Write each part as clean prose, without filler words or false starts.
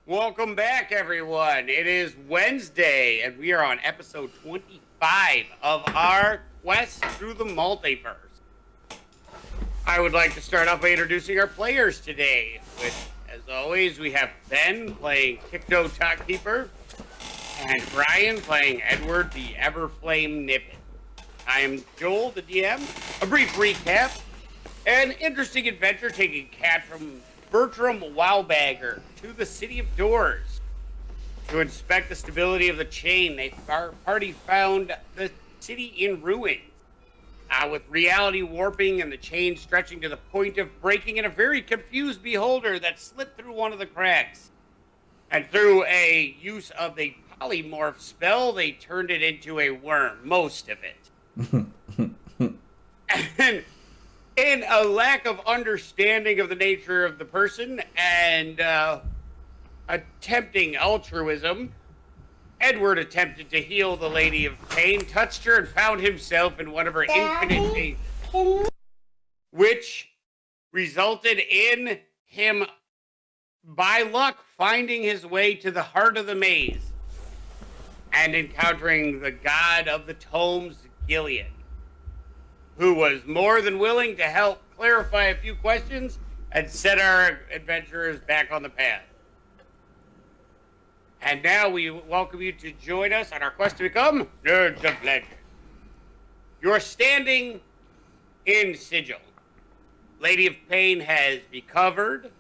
Welcome back, everyone. It is Wednesday, and we are on episode 25 of our quest through the multiverse. I would like to start off by introducing our players today. As always, we have Ben playing Kicto Topkeeper, and Brian playing Edward the Everflame Niven. I am Joel, the DM. A brief recap. An interesting adventure taking Cat from Bertram Wowbagger to the City of Doors. To inspect the stability of the chain, our party found the city in ruins. With reality warping and the chain stretching to the point of breaking in a very confused beholder that slipped through one of the cracks. And through a use of the polymorph spell, they turned it into a worm, most of it. And in a lack of understanding of the nature of the person and attempting altruism, Edward attempted to heal the Lady of Pain, touched her, and found himself in one of her infinite phases, which resulted in him, by luck, finding his way to the heart of the maze and encountering the god of the tomes, Gilead, who was more than willing to help clarify a few questions and set our adventurers back on the path. And now we welcome you to join us on our quest to become Nerds of Legend. You're standing in Sigil. Lady of Pain has recovered.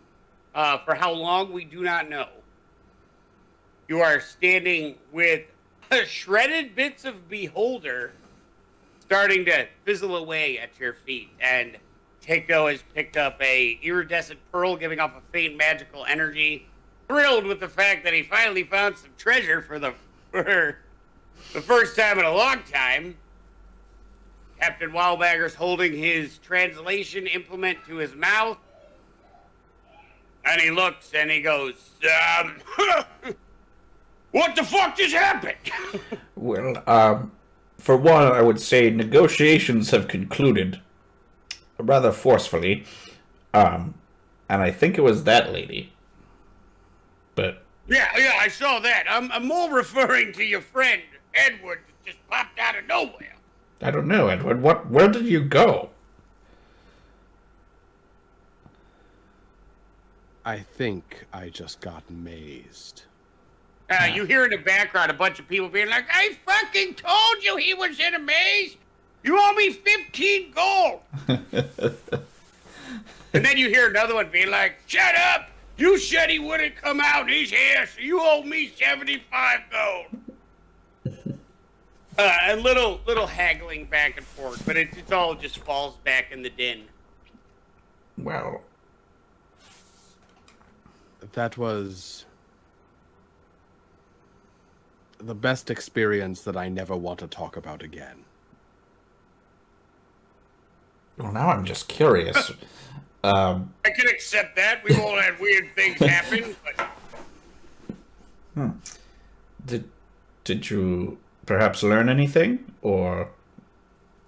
For how long, we do not know. You are standing with shredded bits of Beholder starting to fizzle away at your feet, and Tikto has picked up a iridescent pearl giving off a faint magical energy, thrilled with the fact that he finally found some treasure for the first time in a long time. Captain Wildbagger's holding his translation implement to his mouth, and he looks and he goes, what the fuck just happened? Well, for one, I would say negotiations have concluded rather forcefully, and I think it was that lady. But yeah, I saw that. I'm more referring to your friend Edward that just popped out of nowhere. I don't know, Edward. Where did you go? I think I just got mazed. You hear in the background a bunch of people being like, I fucking told you he was in a maze! You owe me 15 gold! And then you hear another one being like, shut up! You said he wouldn't come out and he's here, so you owe me 75 gold! And little haggling back and forth, but it all just falls back in the din. Well, That was the best experience that I never want to talk about again. well, now I'm just curious. I can accept that. We've all had weird things happen, but... Did you perhaps learn anything, or?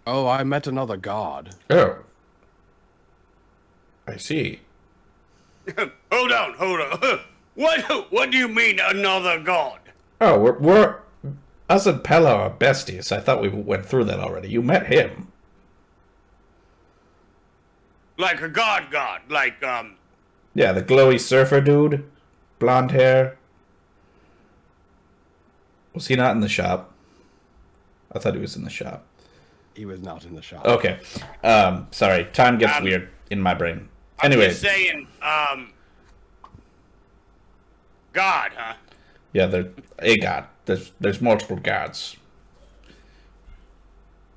Oh, I met another god. Oh, I see. Hold on. What do you mean, another god? Oh, we're us and Pella are besties. I thought we went through that already. You met him. Like a god, like, Yeah, the glowy surfer dude, blonde hair. Was he not in the shop? I thought he was in the shop. He was not in the shop. Okay. Sorry. Time gets weird in my brain. I'm Anyway. just saying, God, huh? Yeah, a god. There's multiple gods.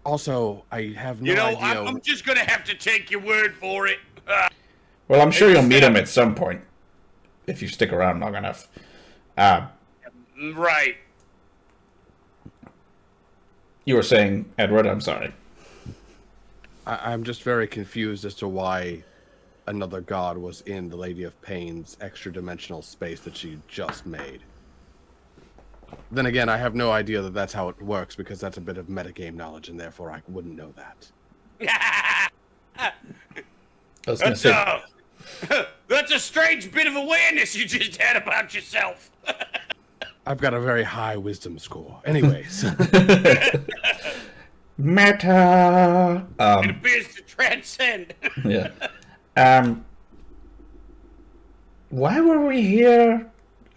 Also, I have no idea. I'm just gonna have to take your word for it. Well, I'm sure you'll meet him at some point if you stick around long enough. Right. You were saying, Edward, I'm sorry. I'm just very confused as to why another god was in the Lady of Pain's extra-dimensional space that she just made. Then again, I have no idea that that's how it works, because that's a bit of metagame knowledge, and therefore I wouldn't know that. I was going to say, That's a strange bit of awareness you just had about yourself. I've got a very high wisdom score. Anyways. Meta. It appears to transcend. Yeah. Why were we here?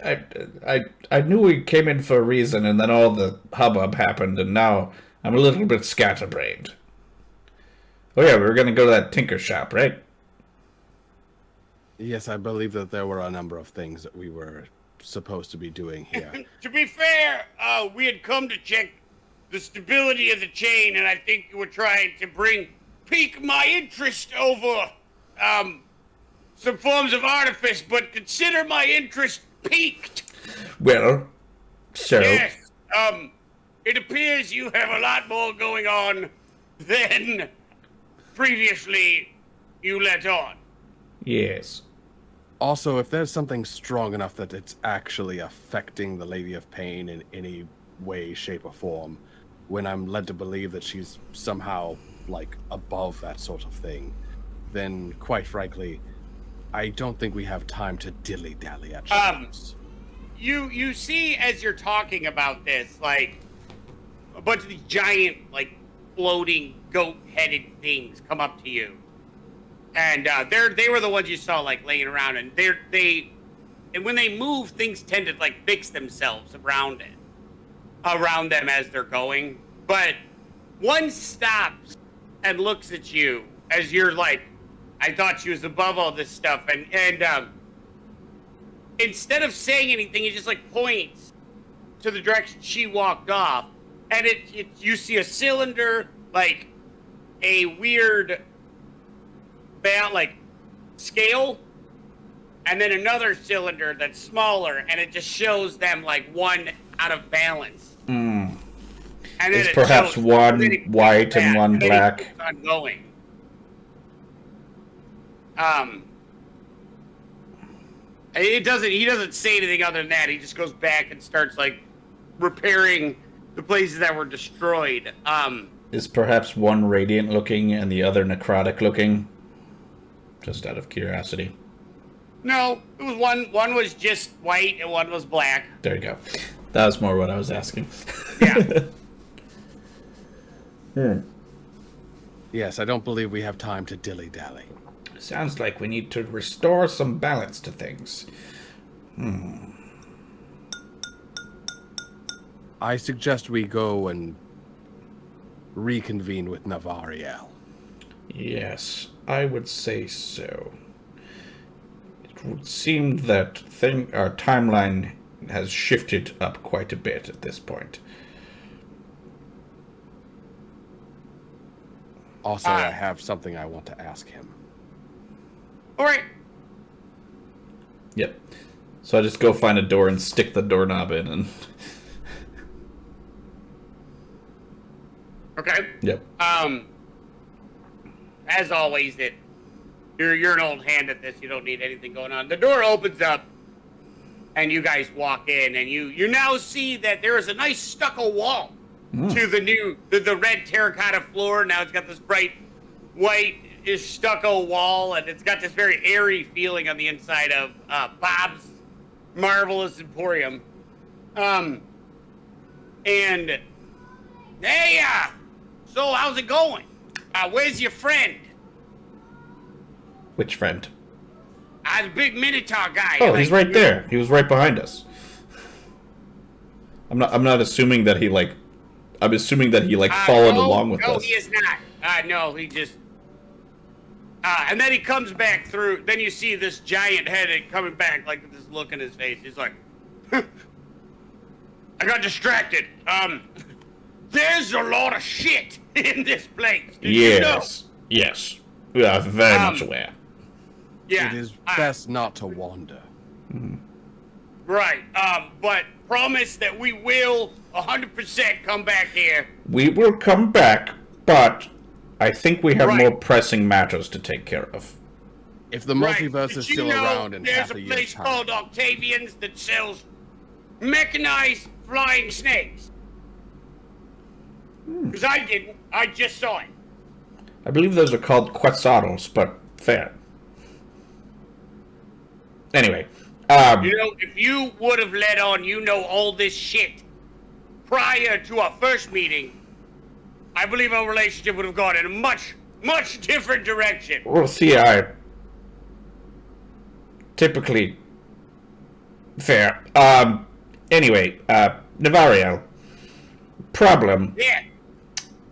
I knew we came in for a reason, and then all the hubbub happened, and now I'm a little bit scatterbrained. Oh yeah, we were gonna go to that tinker shop, right? Yes, I believe that there were a number of things that we were supposed to be doing here. To be fair, we had come to check the stability of the chain, and I think you were trying to pique my interest over some forms of artifice, but consider my interest piqued. Well, so Yes, it appears you have a lot more going on than previously you let on. yes. Also, if there's something strong enough that it's actually affecting the Lady of Pain in any way, shape, or form, when I'm led to believe that she's somehow, like, above that sort of thing, then, quite frankly, I don't think we have time to dilly-dally at shows. You see, as you're talking about this, like, a bunch of these giant, like, floating goat-headed things come up to you. And they were the ones you saw, like, laying around, and and when they move, things tend to, like, fix themselves around them as they're going. But one stops and looks at you as you're like, I thought she was above all this stuff, and instead of saying anything, he just, like, points to the direction she walked off, and you see a cylinder, like, a weird like scale, and then another cylinder that's smaller, and it just shows them like one out of balance. And then It's perhaps one white and one black. Keeps on going. He doesn't say anything other than that. He just goes back and starts like repairing the places that were destroyed. Is perhaps one radiant looking and the other necrotic looking? Just out of curiosity. No, it was one was just white and one was black. There you go. That was more what I was asking. Yeah. Yes, I don't believe we have time to dilly-dally. Sounds like we need to restore some balance to things. I suggest we go and reconvene with Navariel. Yes, I would say so. It would seem that our timeline has shifted up quite a bit at this point. Also, I have something I want to ask him. All right. Yep. So I just go find a door and stick the doorknob in and... Okay. Yep. As always, you're an old hand at this. You don't need anything going on. The door opens up, and you guys walk in, and you now see that there is a nice stucco wall to the red terracotta floor. Now it's got this bright white-ish stucco wall, and it's got this very airy feeling on the inside of Bob's Marvelous Emporium. And hey, so how's it going? Where's your friend? Which friend? The big Minotaur guy. Oh, he's right there. He was right behind us. I'm not assuming that he like... I'm assuming that he like followed along with us. No, he is not. No, he just... and then he comes back through. Then you see this giant head coming back, like with this look in his face. He's like, I got distracted. There's a lot of shit in this place. Did you know? Yes. We are very much aware. Yeah. It is best not to wander. Right. But promise that we will 100% come back here. We will come back, but I think we have more pressing matters to take care of. If the multiverse Did is you still know around in there's half a a year's place time. called Octavian's that sells mechanized flying snakes? Because I didn't. I just saw it. I believe those are called quetzalcoatlus, but fair. Anyway, If you would have let on, all this shit prior to our first meeting, I believe our relationship would have gone in a much, much different direction. Well, see, I typically fair. Anyway, Navariel. Problem.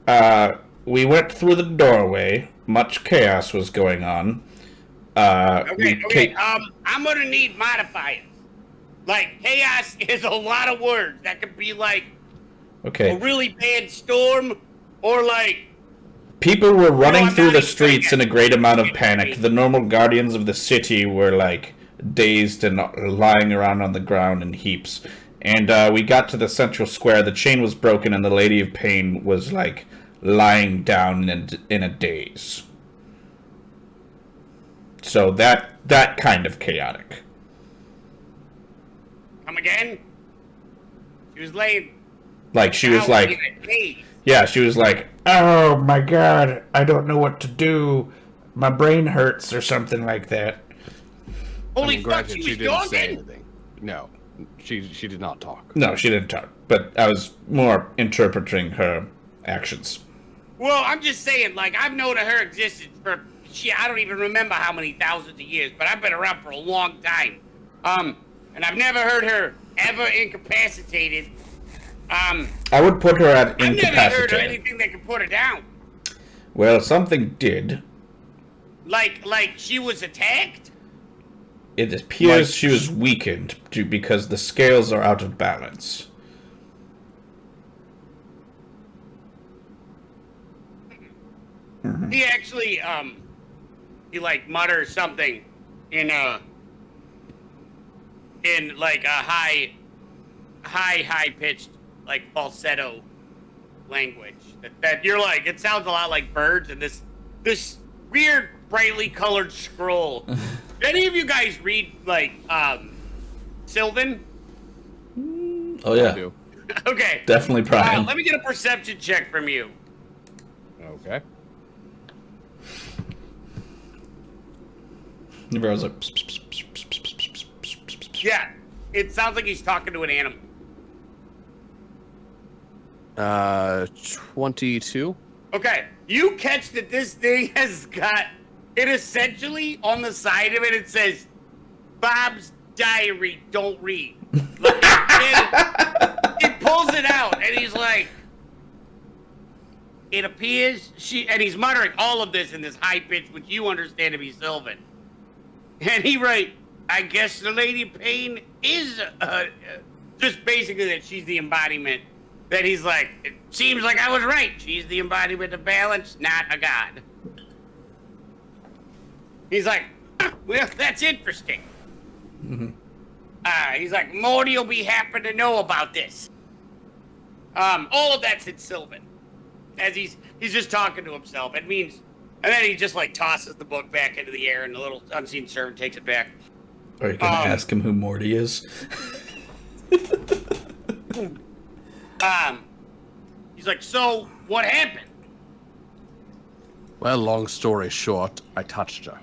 Yeah. We went through the doorway. Much chaos was going on. Okay. I'm gonna need modifiers. Like, chaos is a lot of words. That could be like a really bad storm, or like people were running through the even streets in a great amount of panic. The normal guardians of the city were like dazed and lying around on the ground in heaps. And we got to the central square. The chain was broken, and the Lady of Pain was like lying down in a daze. So that kind of chaotic. Come again? She was laying. Like she was out like, in a daze. yeah, she was like, oh my god, I don't know what to do. My brain hurts or something like that. Holy fuck, granted, she was didn't say talking? anything. No, she did not talk. No, she didn't talk, but I was more interpreting her actions. Well, I'm just saying, like, I've known of her existence for, I don't even remember how many thousands of years, but I've been around for a long time. And I've never heard her ever incapacitated. I would put her at incapacitated. I've never heard of anything that could put her down. Well, something did. Like she was attacked? It appears she was weakened because the scales are out of balance. Mm-hmm. He actually, he like mutters something in like a high pitched, like falsetto language that you're like, it sounds a lot like birds and this weird brightly colored scroll. Do any of you guys read like Sylvan? Oh yeah. I do. Okay. Definitely Brian. Let me get a perception check from you. Okay. Everyone's like, Yeah. It sounds like he's talking to an animal. 22. Okay, you catch that this thing has got it essentially on the side of it. It says, "Bob's diary, don't read." Like, he pulls it out and he's like, "It appears she," and he's muttering all of this in this high pitch, which you understand to be Sylvan. And he writes, "I guess the Lady Pain is just basically that she's the embodiment." That he's like, it seems like I was right. She's the embodiment of balance, not a god. He's like, well, that's interesting. Mm-hmm. He's like, Morty will be happy to know about this. All of that's in Sylvan. As he's just talking to himself. It means, and then he just like tosses the book back into the air, and the little unseen servant takes it back. Are you gonna ask him who Morty is? He's like, so what happened? Well, long story short, I touched her.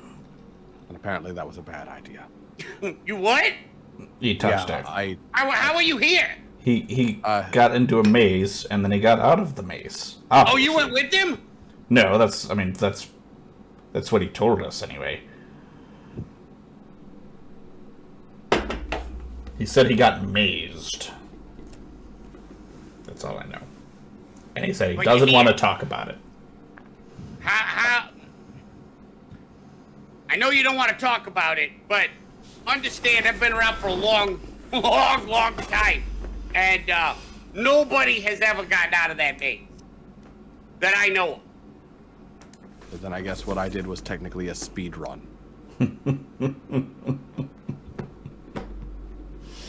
And apparently that was a bad idea. You what? He touched her. How are you here? He got into a maze, and then he got out of the maze. Oh, you went with him? No, that's what he told us anyway. He said he got mazed. That's all I know. And he said he doesn't want to talk about it. How? I know you don't want to talk about it, but understand I've been around for a long time. And nobody has ever gotten out of that maze. That I know of. But then I guess what I did was technically a speed run.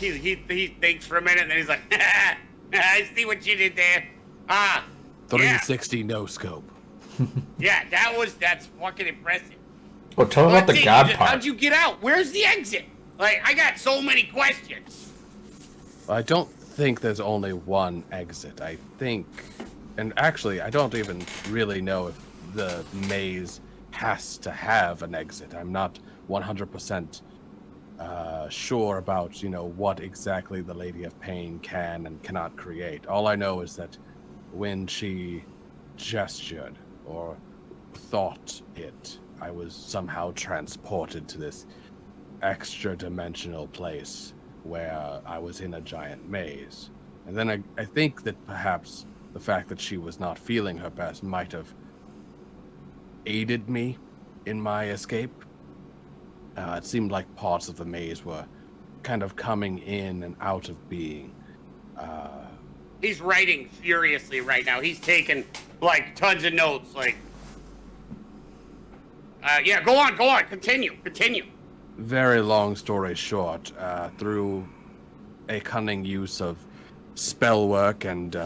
He thinks for a minute, and then he's like, I see what you did there. 360 no scope. Yeah, that's fucking impressive. Well, tell him about the god part. How'd you get out? Where's the exit? Like, I got so many questions. I don't think there's only one exit. I think, and actually, I don't even really know if the maze has to have an exit. I'm not 100% sure about, what exactly the Lady of Pain can and cannot create. All I know is that when she gestured or thought it, I was somehow transported to this extra-dimensional place where I was in a giant maze. And then I think that perhaps the fact that she was not feeling her best might have aided me in my escape. It seemed like parts of the maze were kind of coming in and out of being. He's writing furiously right now. He's taking, like, tons of notes, like... yeah, go on, continue. Very long story short, through a cunning use of spell work and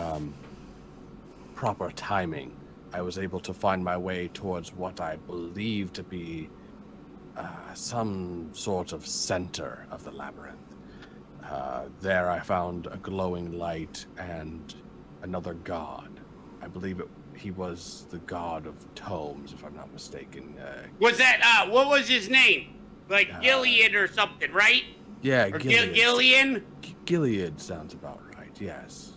proper timing, I was able to find my way towards what I believe to be some sort of center of the labyrinth. There I found a glowing light and another god. I believe he was the god of tomes, if I'm not mistaken. Was that, what was his name? Like Gilead or something, right? Yeah, or Gilead. Gillian? Gilead sounds about right, yes.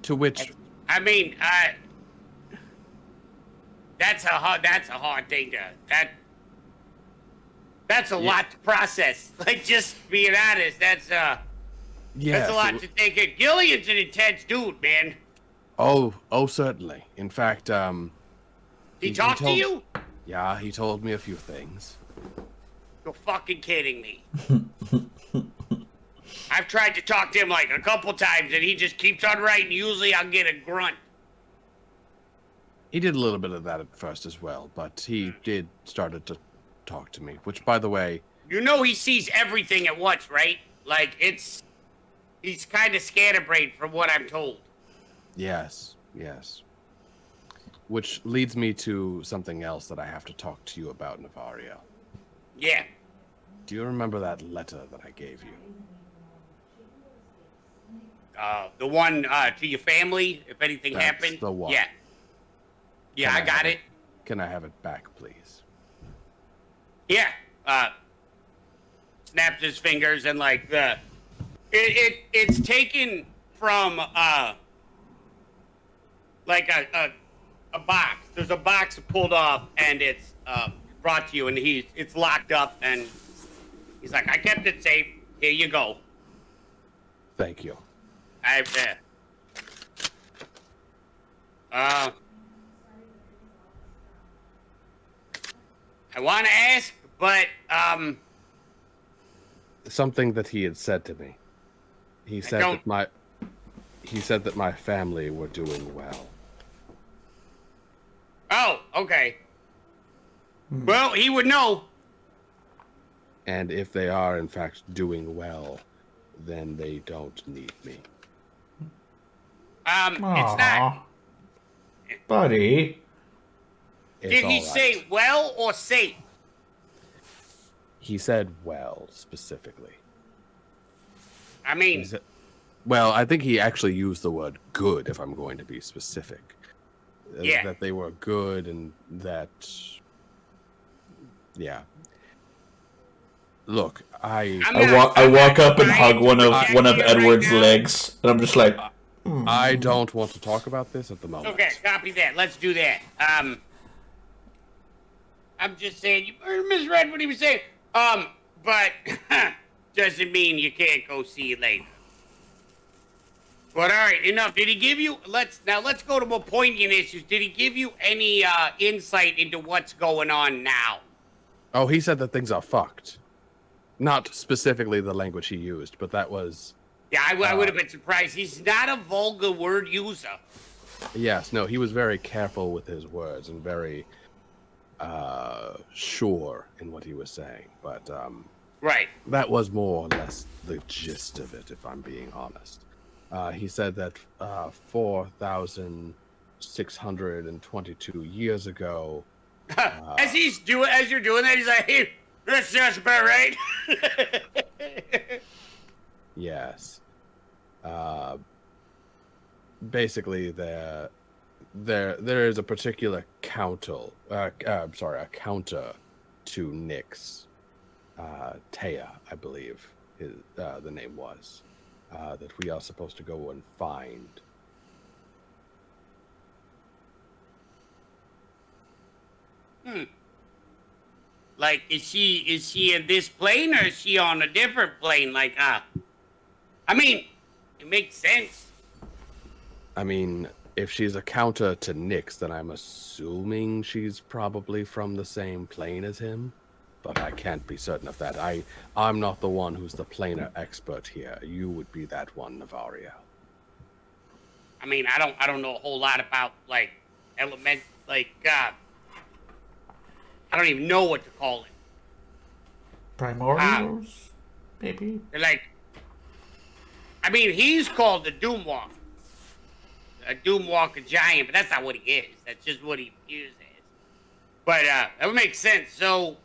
To which... I mean, that's a hard thing to... That's a lot to process. Like, just being honest, that's a lot to take in. Gillian's an intense dude, man. Oh, certainly. In fact, he talked to you? Yeah, he told me a few things. You're fucking kidding me. I've tried to talk to him like a couple times, and he just keeps on writing. Usually I'll get a grunt. He did a little bit of that at first as well, but he did started to talk to me, which, by the way... You know he sees everything at once, right? Like, he's kind of scatterbrained from what I'm told. Yes. Which leads me to something else that I have to talk to you about, Navario. Yeah. Do you remember that letter that I gave you? The one to your family, if anything happened? The one. Yeah. Yeah, I got it. Can I have it back, please? Yeah. Snaps his fingers and like it's taken from like a box. There's a box pulled off and it's brought to you and it's locked up and he's like, I kept it safe. Here you go. Thank you. I want to ask, but something that he had said to me. He said that my family were doing well. Oh, okay. Well, he would know. And if they are in fact doing well, then they don't need me. It's not. Buddy. Did he say well or safe? He said well, specifically. I mean... Well, I think he actually used the word good, if I'm going to be specific. Yeah. That they were good and that... Yeah. Look, I walk up and hug one of Edward's legs, and I'm just like... I don't want to talk about this at the moment. Okay, copy that. Let's do that. I'm just saying, you misread what he was saying. But doesn't mean you can't go see it later. But all right, enough. Did he give you? Let's go to more poignant issues. Did he give you any insight into what's going on now? Oh, he said that things are fucked. Not specifically the language he used, but that was... Yeah, I would have been surprised. He's not a vulgar word user. Yes, no, he was very careful with his words and very sure in what he was saying. But right, that was more or less the gist of it, if I'm being honest. He said that 4,622 years ago... as you're doing that, he's like, hey, that's just about right. Yes. Basically, there is a particular counter to Nyx. Taya, I believe the name was, that we are supposed to go and find. Like, is she in this plane, or is she on a different plane? Like, I mean, it makes sense. I mean, if she's a counter to Nyx, then I'm assuming she's probably from the same plane as him. But I can't be certain of that. I'm not the one who's the planar expert here. You would be that one, Navario. I mean, I don't know a whole lot about, like, element, like, I don't even know what to call it. Primordials, maybe? They're like, I mean, he's called the Doomwalker. A Doomwalker giant, but that's not what he is. That's just what he appears as. But, that would make sense. So,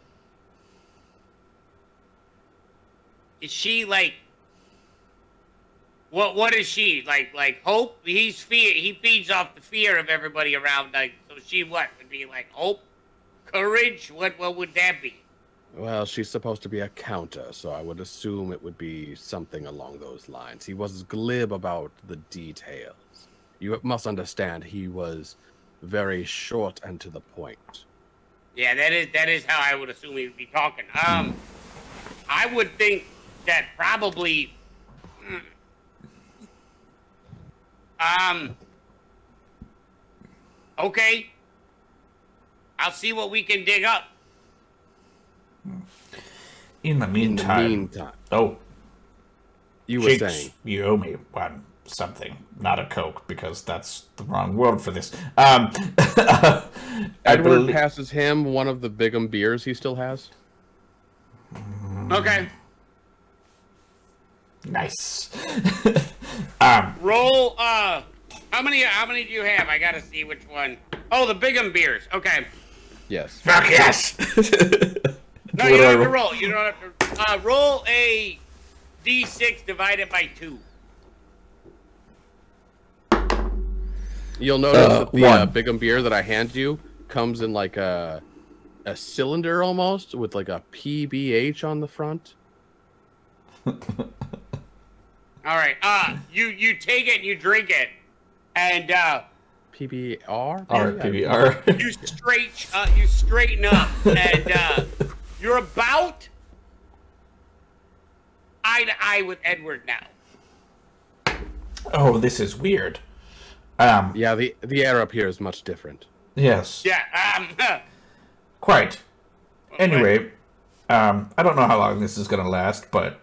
is she, like, what is she? Like hope? He feeds off the fear of everybody around, like, so she what? Would be like hope? Courage? What would that be? Well, she's supposed to be a counter, so I would assume it would be something along those lines. He was glib about the details. You must understand, he was very short and to the point. Yeah, that is how I would assume he would be talking. I would think that probably, okay. I'll see what we can dig up. In the meantime. Oh. You were Jinx, saying. You owe me something. Not a Coke, because that's the wrong word for this. Edward passes him one of the Big'em beers he still has. Okay. Nice. Roll, how many do you have? I gotta see which one. Oh, the Big'em beers. Okay. Yes. Fuck yes! No, you don't have to roll. You don't have to. Roll a d6 divided by 2. You'll notice that the one. Big'em beer that I hand you comes in like a cylinder almost with like a PBH on the front. All right. You take it and you drink it, and PBR? PBR. you straighten up, and you're about eye to eye with Edward now. Oh, this is weird. Yeah, the air up here is much different. Yes. Yeah. Quite. Anyway, I don't know how long this is gonna last, but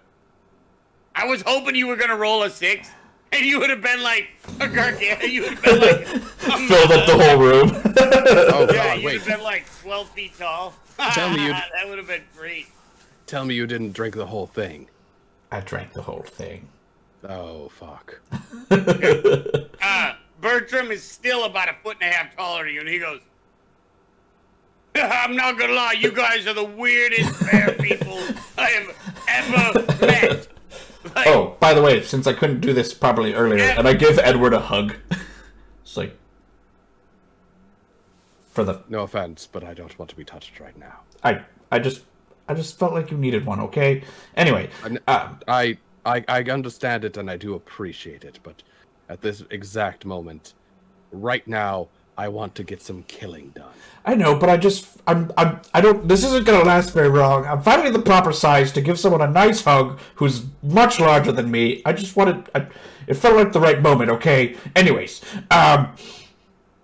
I was hoping you were gonna roll a 6, and you would have been like a Gargantua. You would have been like filled up the whole room. Oh God! yeah, you'd Wait. have been like 12 feet tall. Tell me you. That would have been great. Tell me you didn't drink the whole thing. I drank the whole thing. Oh fuck. Bertram is still about 1.5 feet taller than you, and he goes, I'm not gonna lie, you guys are the weirdest bear people I have ever met. Like, Oh, by the way, since I couldn't do this properly earlier, and I give Edward a hug. It's like for the No offense, but I don't want to be touched right now. I just felt like you needed one, okay? Anyway, I understand it and I do appreciate it, but at this exact moment, right now, I want to get some killing done. I know, but I don't. This isn't gonna last very long. I'm finally the proper size to give someone a nice hug who's much larger than me. I just wanted. It felt like the right moment. Okay. Anyways,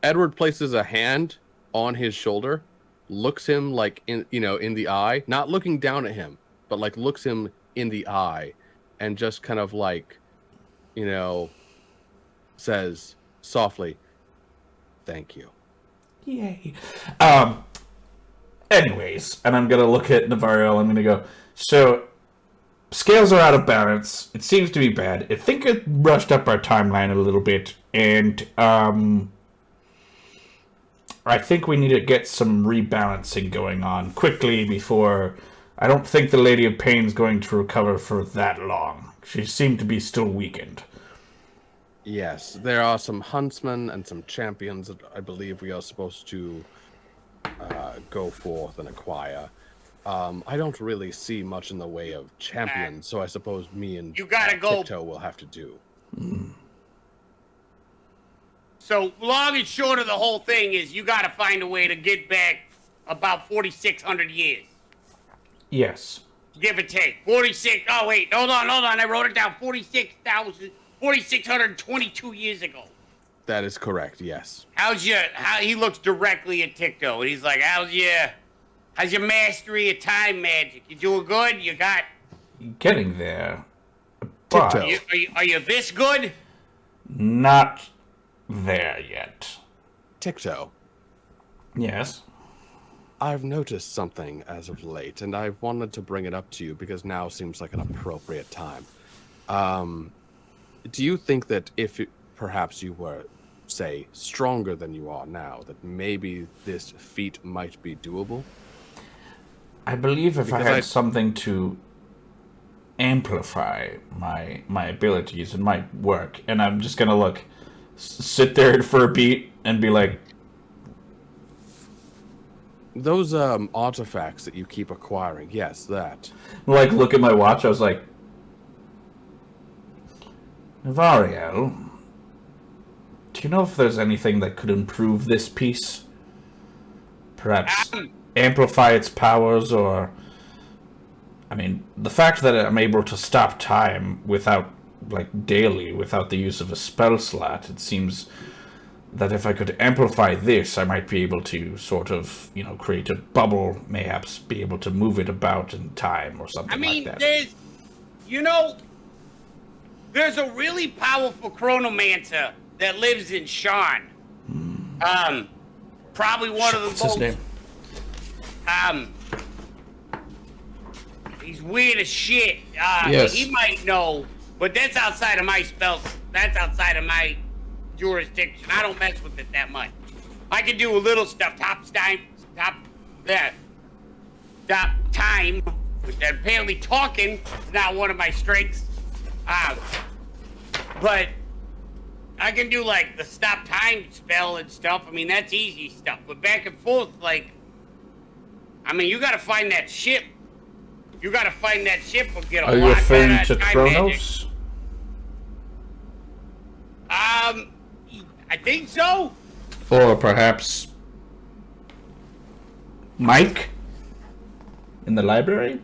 Edward places a hand on his shoulder, looks him like in the eye, not looking down at him, but like looks him in the eye, and just kind of like, says softly, "Thank you." Yay. Anyways, and I'm gonna look at Navarro. I'm gonna go. So, scales are out of balance. It seems to be bad. I think it rushed up our timeline a little bit, and I think we need to get some rebalancing going on quickly before. I don't think the Lady of Pain's going to recover for that long. She seemed to be still weakened. Yes, there are some huntsmen and some champions that I believe we are supposed to go forth and acquire. I don't really see much in the way of champions, so I suppose me and You gotta go. Tiptoe will have to do. So long and short of the whole thing is you gotta find a way to get back about 4,600 years. Yes. Give or take. 46. Oh, wait. Hold on. I wrote it down. 4,622 years ago. That is correct, yes. He looks directly at Ticto and he's like, how's your mastery of time magic? You doing good? You got... Getting there. But Tiptoe. Are you this good? not there yet. Tiptoe, Yes. I've noticed something as of late, and I wanted to bring it up to you because now seems like an appropriate time. Do you think that if perhaps you were, say, stronger than you are now, that maybe this feat might be doable? I believe if I Because had something to amplify my abilities, it might work. And I'm just gonna sit there for a beat and be like, Those artifacts that you keep acquiring, yes, that. look at my watch. I was like, Variel, do you know if there's anything that could improve this piece? Perhaps amplify its powers, or... I mean, the fact that I'm able to stop time daily, without the use of a spell slot, it seems that if I could amplify this, I might be able to sort of, create a bubble, mayhaps be able to move it about in time or something like that. There's a really powerful Chronometer that lives in Sean. Probably one of the What's his name? He's weird as shit. Yes. He might know, but that's outside of my spells. That's outside of my jurisdiction. I don't mess with it that much. I can do a little stuff. Top time. But apparently talking is not one of my strengths. But I can do the stop time spell and stuff. I mean, that's easy stuff. But back and forth, you gotta find that ship. You gotta find that ship or get a Are you lot referring better to time Kronos? magic. I think so. Or perhaps Mike in the library?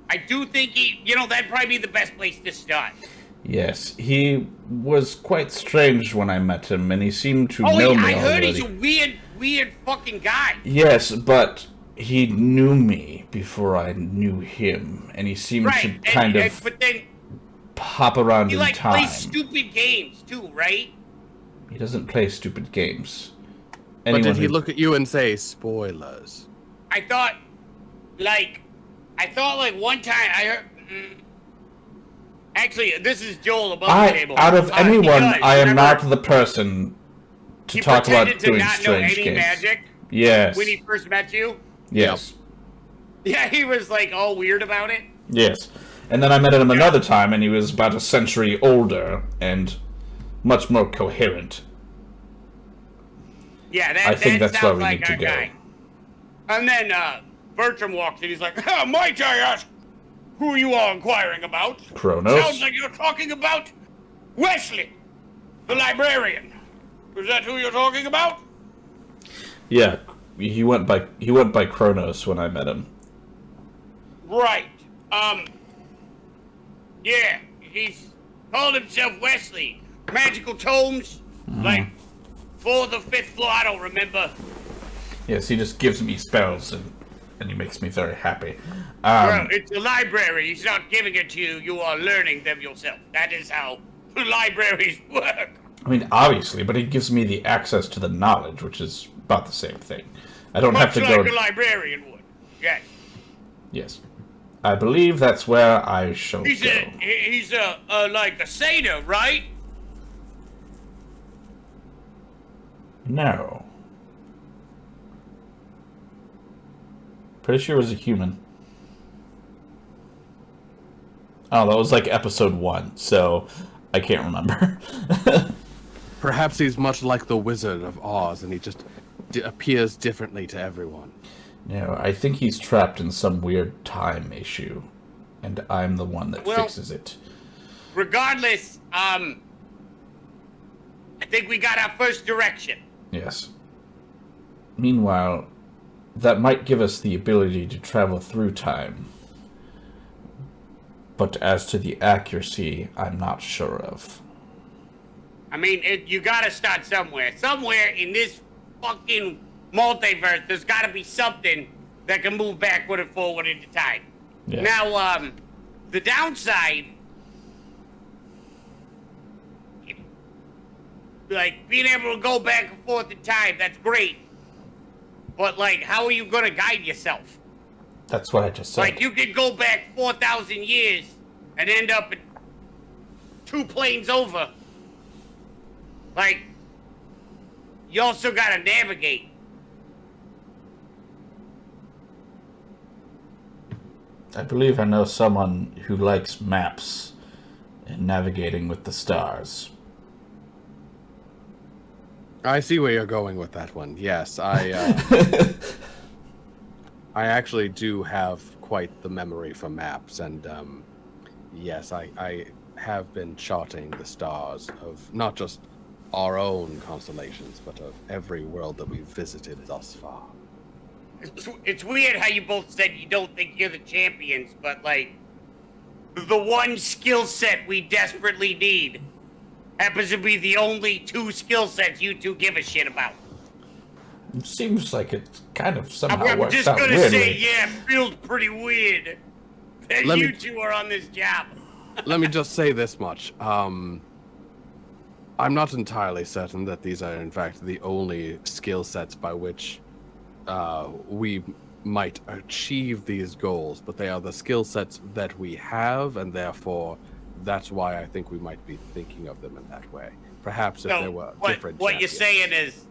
I do think that'd probably be the best place to start. Yes, he was quite strange when I met him, and he seemed to know me I heard already. he's a weird fucking guy. Yes, but he knew me before I knew him, and he seemed to kind of but then hop around he in time. plays stupid games too, right? He doesn't play stupid games. But did he look at you and say, spoilers? I thought one time I heard... Actually, this is Joel above the table. Out of anyone, I am remember, not the person to talk about doing strange any games. magic Yes. when he first met you. Yes. Yeah, he was all weird about it. Yes. And then I met him another time, and he was about a century older and much more coherent. Yeah, I think that's where sounds we like need to our go. guy. And then Bertram walks in. He's like, might I ask who you are inquiring about? Kronos. Sounds like you're talking about Wesley, the librarian. Is that who you're talking about? Yeah, he went by Kronos when I met him. Right. Yeah, he's called himself Wesley. Magical tomes, fourth or fifth floor, I don't remember. Yes, he just gives me spells, and he makes me very happy. Well, it's a library. He's not giving it to you. You are learning them yourself. That is how libraries work. I mean, obviously, but he gives me the access to the knowledge, which is about the same thing. I don't have to go... Much like a librarian would. Yes. Yes. I believe that's where I shall go. He's like a satyr, right? No. Pretty sure it was a human. Oh, that was like episode 1, so I can't remember. Perhaps he's much like the Wizard of Oz, and he just appears differently to everyone. No, I think he's trapped in some weird time issue, and I'm the one that fixes it. Regardless, I think we got our first direction. Yes. Meanwhile, that might give us the ability to travel through time. But as to the accuracy, I'm not sure of. I mean, you gotta start somewhere. Somewhere in this fucking multiverse, there's gotta be something that can move backward and forward into time. Yes. Now, the downside, like, being able to go back and forth in time, that's great. But, like, how are you gonna guide yourself? That's what I just said. Like, you could go back 4,000 years and end up at 2 planes over. Like, you also gotta navigate. I believe I know someone who likes maps and navigating with the stars. I see where you're going with that one. Yes, I actually do have quite the memory for maps, and yes, I have been charting the stars of not just our own constellations, but of every world that we've visited thus far. It's weird how you both said you don't think you're the champions, but, like, the one skill set we desperately need happens to be the only 2 skill sets you two give a shit about. It seems like it kind of somehow I'm works just out gonna weirdly. say, yeah, it feels pretty weird that you two are on this job. Let me just say this much. I'm not entirely certain that these are, in fact, the only skill sets by which we might achieve these goals, but they are the skill sets that we have, and therefore that's why I think we might be thinking of them in that way. Perhaps if there were different what you're champions. saying is,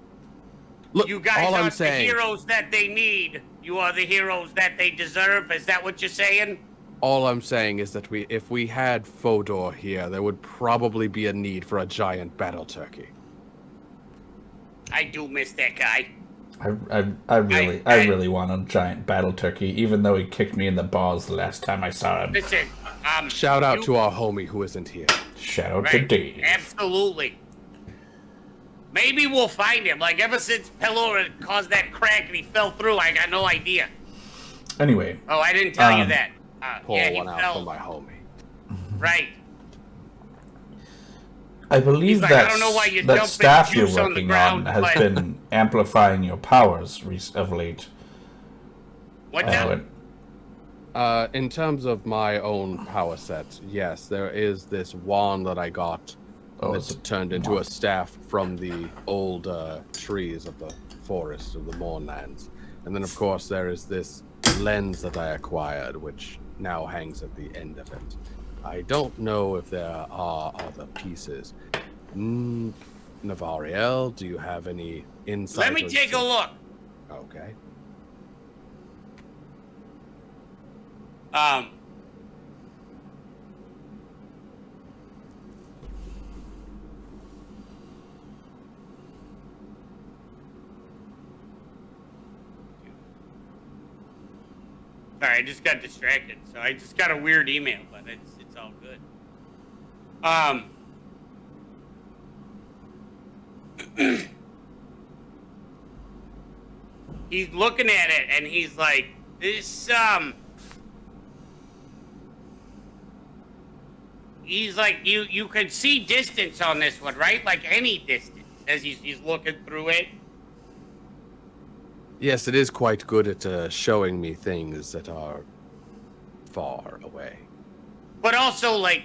Look, you guys all I'm aren't the saying, heroes that they need. You are the heroes that they deserve. Is that what you're saying? all I'm saying is that if we had Fodor here, there would probably be a need for a giant battle turkey. I do miss that guy. I really want a giant battle turkey, even though he kicked me in the balls the last time I saw him. Listen, Shout out to our homie who isn't here. Shout out to Dave. Absolutely. Maybe we'll find him. Like, ever since Pelor caused that crack and he fell through, I got no idea. Anyway. Oh, I didn't tell you that. Pull yeah, one out fell. for my homie. Right. I believe like, that, I don't know why you that dumping staff you're juice on the working ground, on has but- been amplifying your powers of late. What now? In terms of my own power set, yes, there is this wand that I got it's that's a turned into a staff from the old trees of the forest of the Mournlands. And then, of course, there is this lens that I acquired, which now hangs at the end of it. I don't know if there are other pieces. Navariel, do you have any insight? Let me take a look. Okay. Sorry, I just got distracted. So I just got a weird email, but it's all good. He's looking at it and he's like, this he's like, you can see distance on this one, right? Like any distance as he's looking through it. Yes, it is quite good at showing me things that are far away. But also like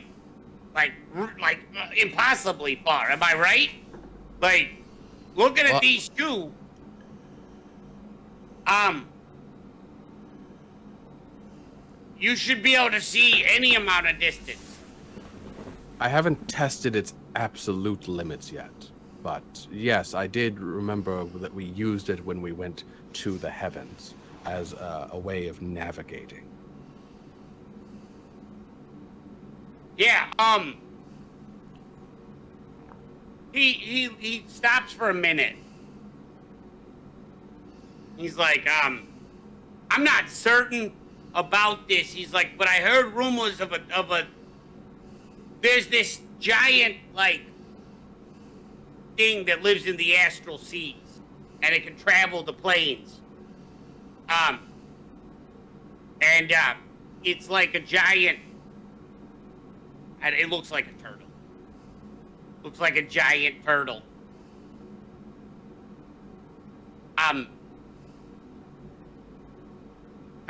impossibly far. Am I right? Like, looking at these two, you should be able to see any amount of distance. I haven't tested its absolute limits yet, but yes, I did remember that we used it when we went to the heavens as a way of navigating. Yeah, he stops for a minute. He's like, I'm not certain about this. He's like, but I heard rumors of a there's this giant, like, thing that lives in the astral seas, and it can travel the planes. And it's like a giant, and it looks like a turtle. Looks like a giant turtle. I'm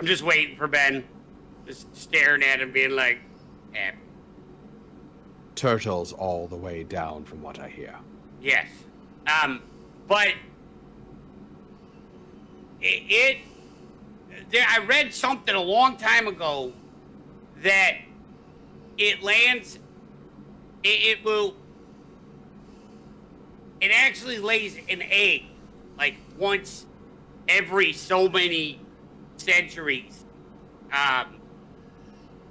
just waiting for Ben, just staring at him, being like, eh. Turtles all the way down, from what I hear. Yes. But I read something a long time ago that it lands, it actually lays an egg, like, once every so many centuries,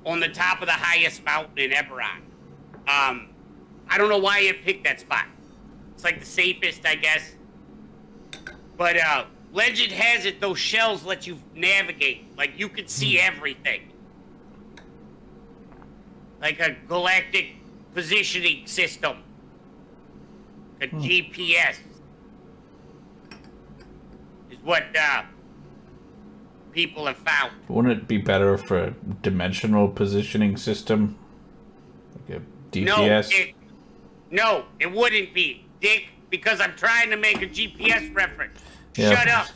on the top of the highest mountain in Eberron. I don't know why it picked that spot. It's like the safest, I guess. But legend has it those shells let you navigate. Like, you could see everything. Like a galactic positioning system. A GPS. Is what people have found. Wouldn't it be better for a dimensional positioning system? Like a DPS? No, it wouldn't be, Dick, because I'm trying to make a GPS reference. Yeah. Shut up.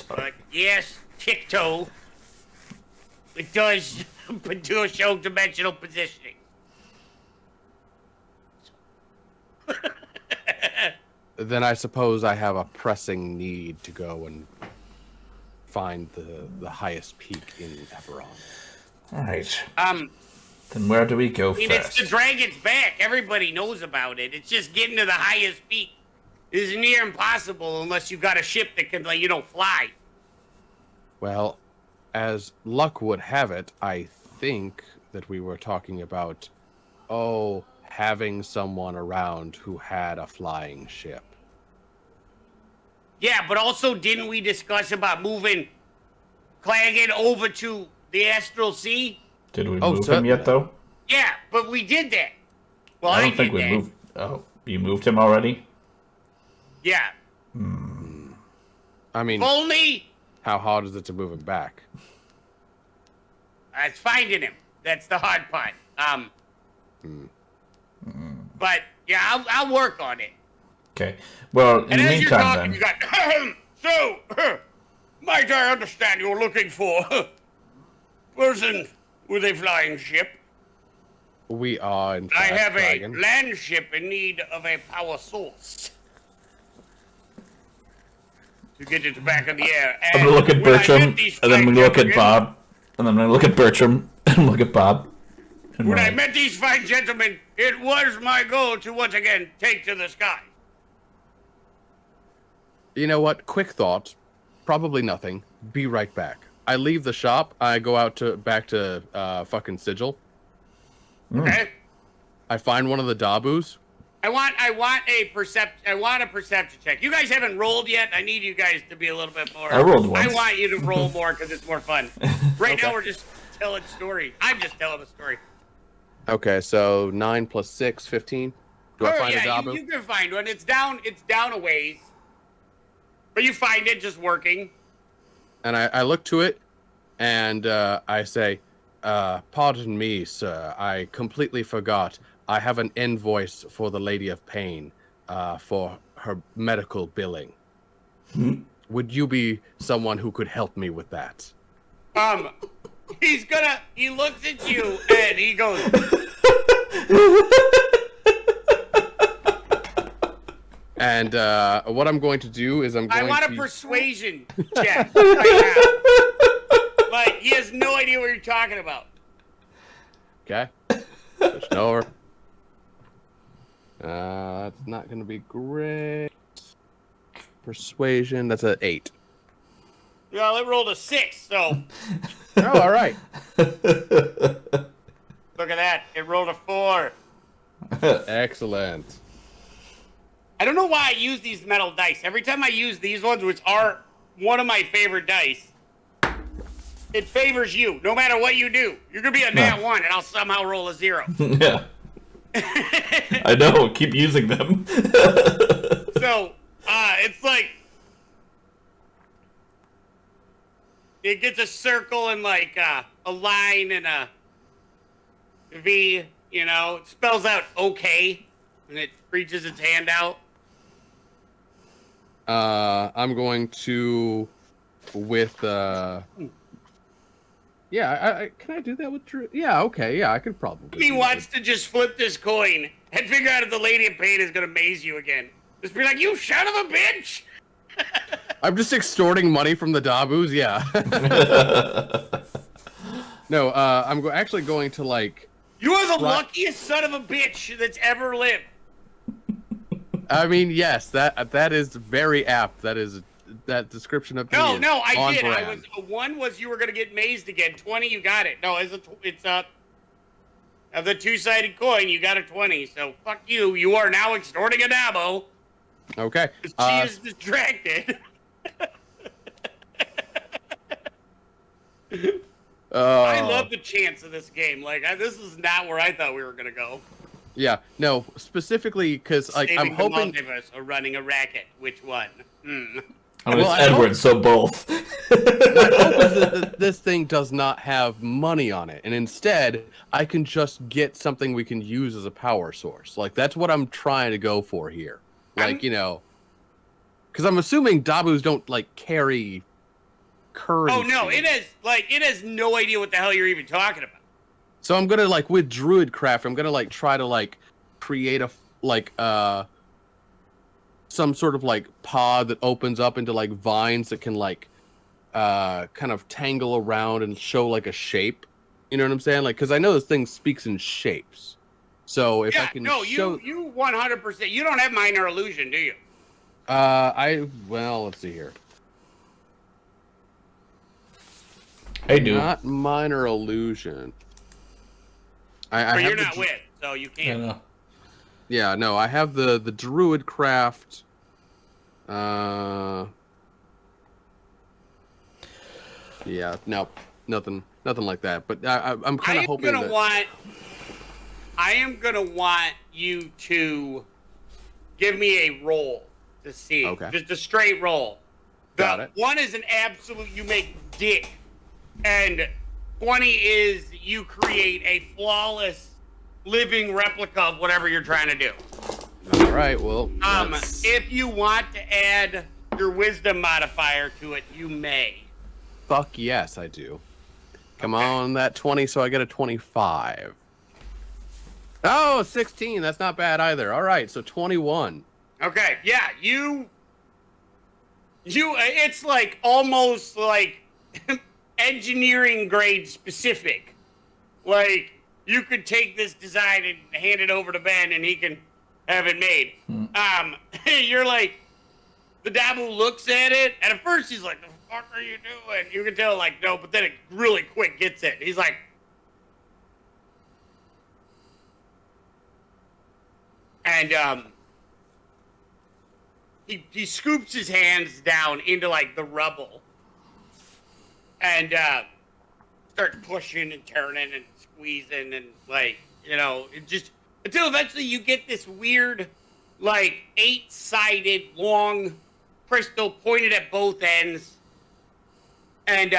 But yes, Tic-Toe, it does show dimensional positioning. Then I suppose I have a pressing need to go and find the highest peak in Eberron. All right. Then where do we go I mean, first? it's the Dragon's Back. Everybody knows about it. It's just getting to the highest peak is near impossible unless you've got a ship that can, like, fly. Well, as luck would have it, I think that we were talking about, having someone around who had a flying ship. Yeah, but also didn't we discuss about moving Claggin over to the Astral Sea? Did we move him yet, though? Yeah, but we did that. Well, I don't think we moved. Oh, you moved him already? Yeah. I mean, only. How hard is it to move him back? It's finding him. That's the hard part. But yeah, I'll work on it. Okay. Well, in and the as you're meantime, talking, you got. So, might I understand you're looking for person with a flying ship? We are, in fact, I have dragon. a land ship in need of a power source to get it back in the air. I'm gonna look at Bertram, and then I'm gonna look at Bob, and then I'm gonna look at Bertram, and look at Bob. When I met these fine gentlemen, it was my goal to once again take to the sky. You know what? Quick thought. Probably nothing. Be right back. I leave the shop. I go out back to fucking Sigil. Okay. I find one of the Dabus. I want a perception check. You guys haven't rolled yet. I need you guys to be a little bit more. I rolled once. I want you to roll more because it's more fun. Right now we're just telling story. I'm just telling a story. Okay, so 9 plus 6, 15. Do I find a Dabu? You can find one. It's down a ways. But you find it just working. And I look to it, and I say, pardon me, sir. I completely forgot. I have an invoice for the Lady of Pain for her medical billing. Would you be someone who could help me with that? He looks at you, and he goes... And what I'm going to do is I want a persuasion check right now. But he has no idea what you're talking about. Okay. Switch over. That's not going to be great. Persuasion, that's an 8. Well, it rolled a 6, so... Oh, all right. Look at that. It rolled a 4. Excellent. I don't know why I use these metal dice. Every time I use these ones, which are one of my favorite dice, it favors you. No matter what you do. You're going to be a nat 1, and I'll somehow roll a 0. Yeah. I know. Keep using them. So, it's like... It gets a circle and, like, a line and a V, you know? It spells out okay, and it reaches its hand out. I'm going to... With, Yeah, can I do that with Drew? Yeah, okay, yeah, I could probably. He wants to just flip this coin and figure out if the Lady of Pain is going to maze you again. Just be like, you son of a bitch! I'm just extorting money from the Dabus, yeah. No, I'm actually going to, like... You are the luckiest son of a bitch that's ever lived. I mean, yes, that is very apt. That description of me No, is I on did. brand. 1 was you were going to get mazed again. 20, you got it. No, it's of the 2-sided coin, you got a 20. So, fuck you. You are now extorting a Dabo. Okay. She is distracted. I love the chance of this game. Like, this is not where I thought we were gonna go. Yeah, no, specifically because like I'm hoping Multiverse or running a racket. Which one? I mean, it's Edward, so both. my hope is that this thing does not have money on it, and instead I can just get something we can use as a power source. Like that's what I'm trying to go for here. Like you know, because I'm assuming Dabus don't like carry currency. Oh no, it has no idea what the hell you're even talking about. So I'm gonna like with Druidcraft, I'm gonna like try to like create a like some sort of like pod that opens up into like vines that can like kind of tangle around and show like a shape. You know what I'm saying? Like because I know this thing speaks in shapes. So if I can show you 100%. You don't have minor illusion, do you? Well, let's see here. I do. Not minor illusion. Or you're not with, so you can't. Yeah, Yeah, no, I have the Druidcraft. Yeah, no, nothing like that. But I'm kind of hoping that. I am gonna want you to give me a roll to see. Okay. Just a straight roll. Got it. 1 is an absolute you make dick, and 20 is you create a flawless living replica of whatever you're trying to do. All right, well. If you want to add your wisdom modifier to it, you may. Fuck yes, I do. Come on, that 20, so I get a 25. Oh, 16. That's not bad either. All right, so 21. Okay, yeah, you. It's like almost like engineering grade specific. Like you could take this design and hand it over to Ben, and he can have it made. You're like, the Dabu looks at it, and at first he's like, "The fuck are you doing?" You can tell, like, no, but then it really quick gets it. He's like, and he scoops his hands down into like the rubble, and starts pushing and turning and squeezing and like it just until eventually you get this weird like 8-sided long crystal pointed at both ends, and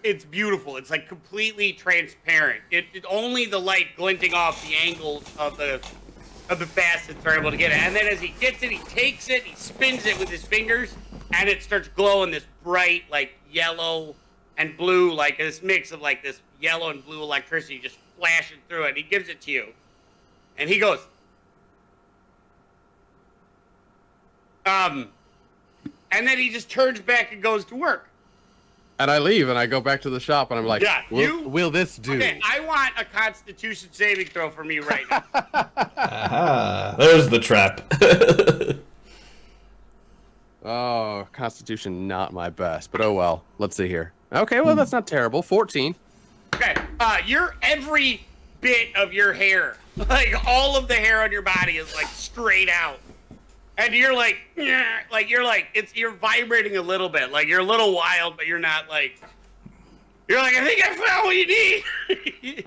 it's beautiful. It's like completely transparent. It only the light glinting off the angles of the facets are able to get it. And then as he gets it, he takes it, he spins it with his fingers, and it starts glowing this bright, like, yellow and blue, like this mix of, like, this yellow and blue electricity just flashing through it. He gives it to you. And he goes, and then he just turns back and goes to work. And I leave, and I go back to the shop, and I'm like, yeah, will this do? Okay, I want a Constitution saving throw from you right now. Aha, there's the trap. Oh, Constitution, not my best, but oh well. Let's see here. Okay, well, that's not terrible. 14. Okay, your every bit of your hair, like all of the hair on your body is like straight out. And you're like, you're vibrating a little bit. Like you're a little wild, but you're not like, I think I found what you need.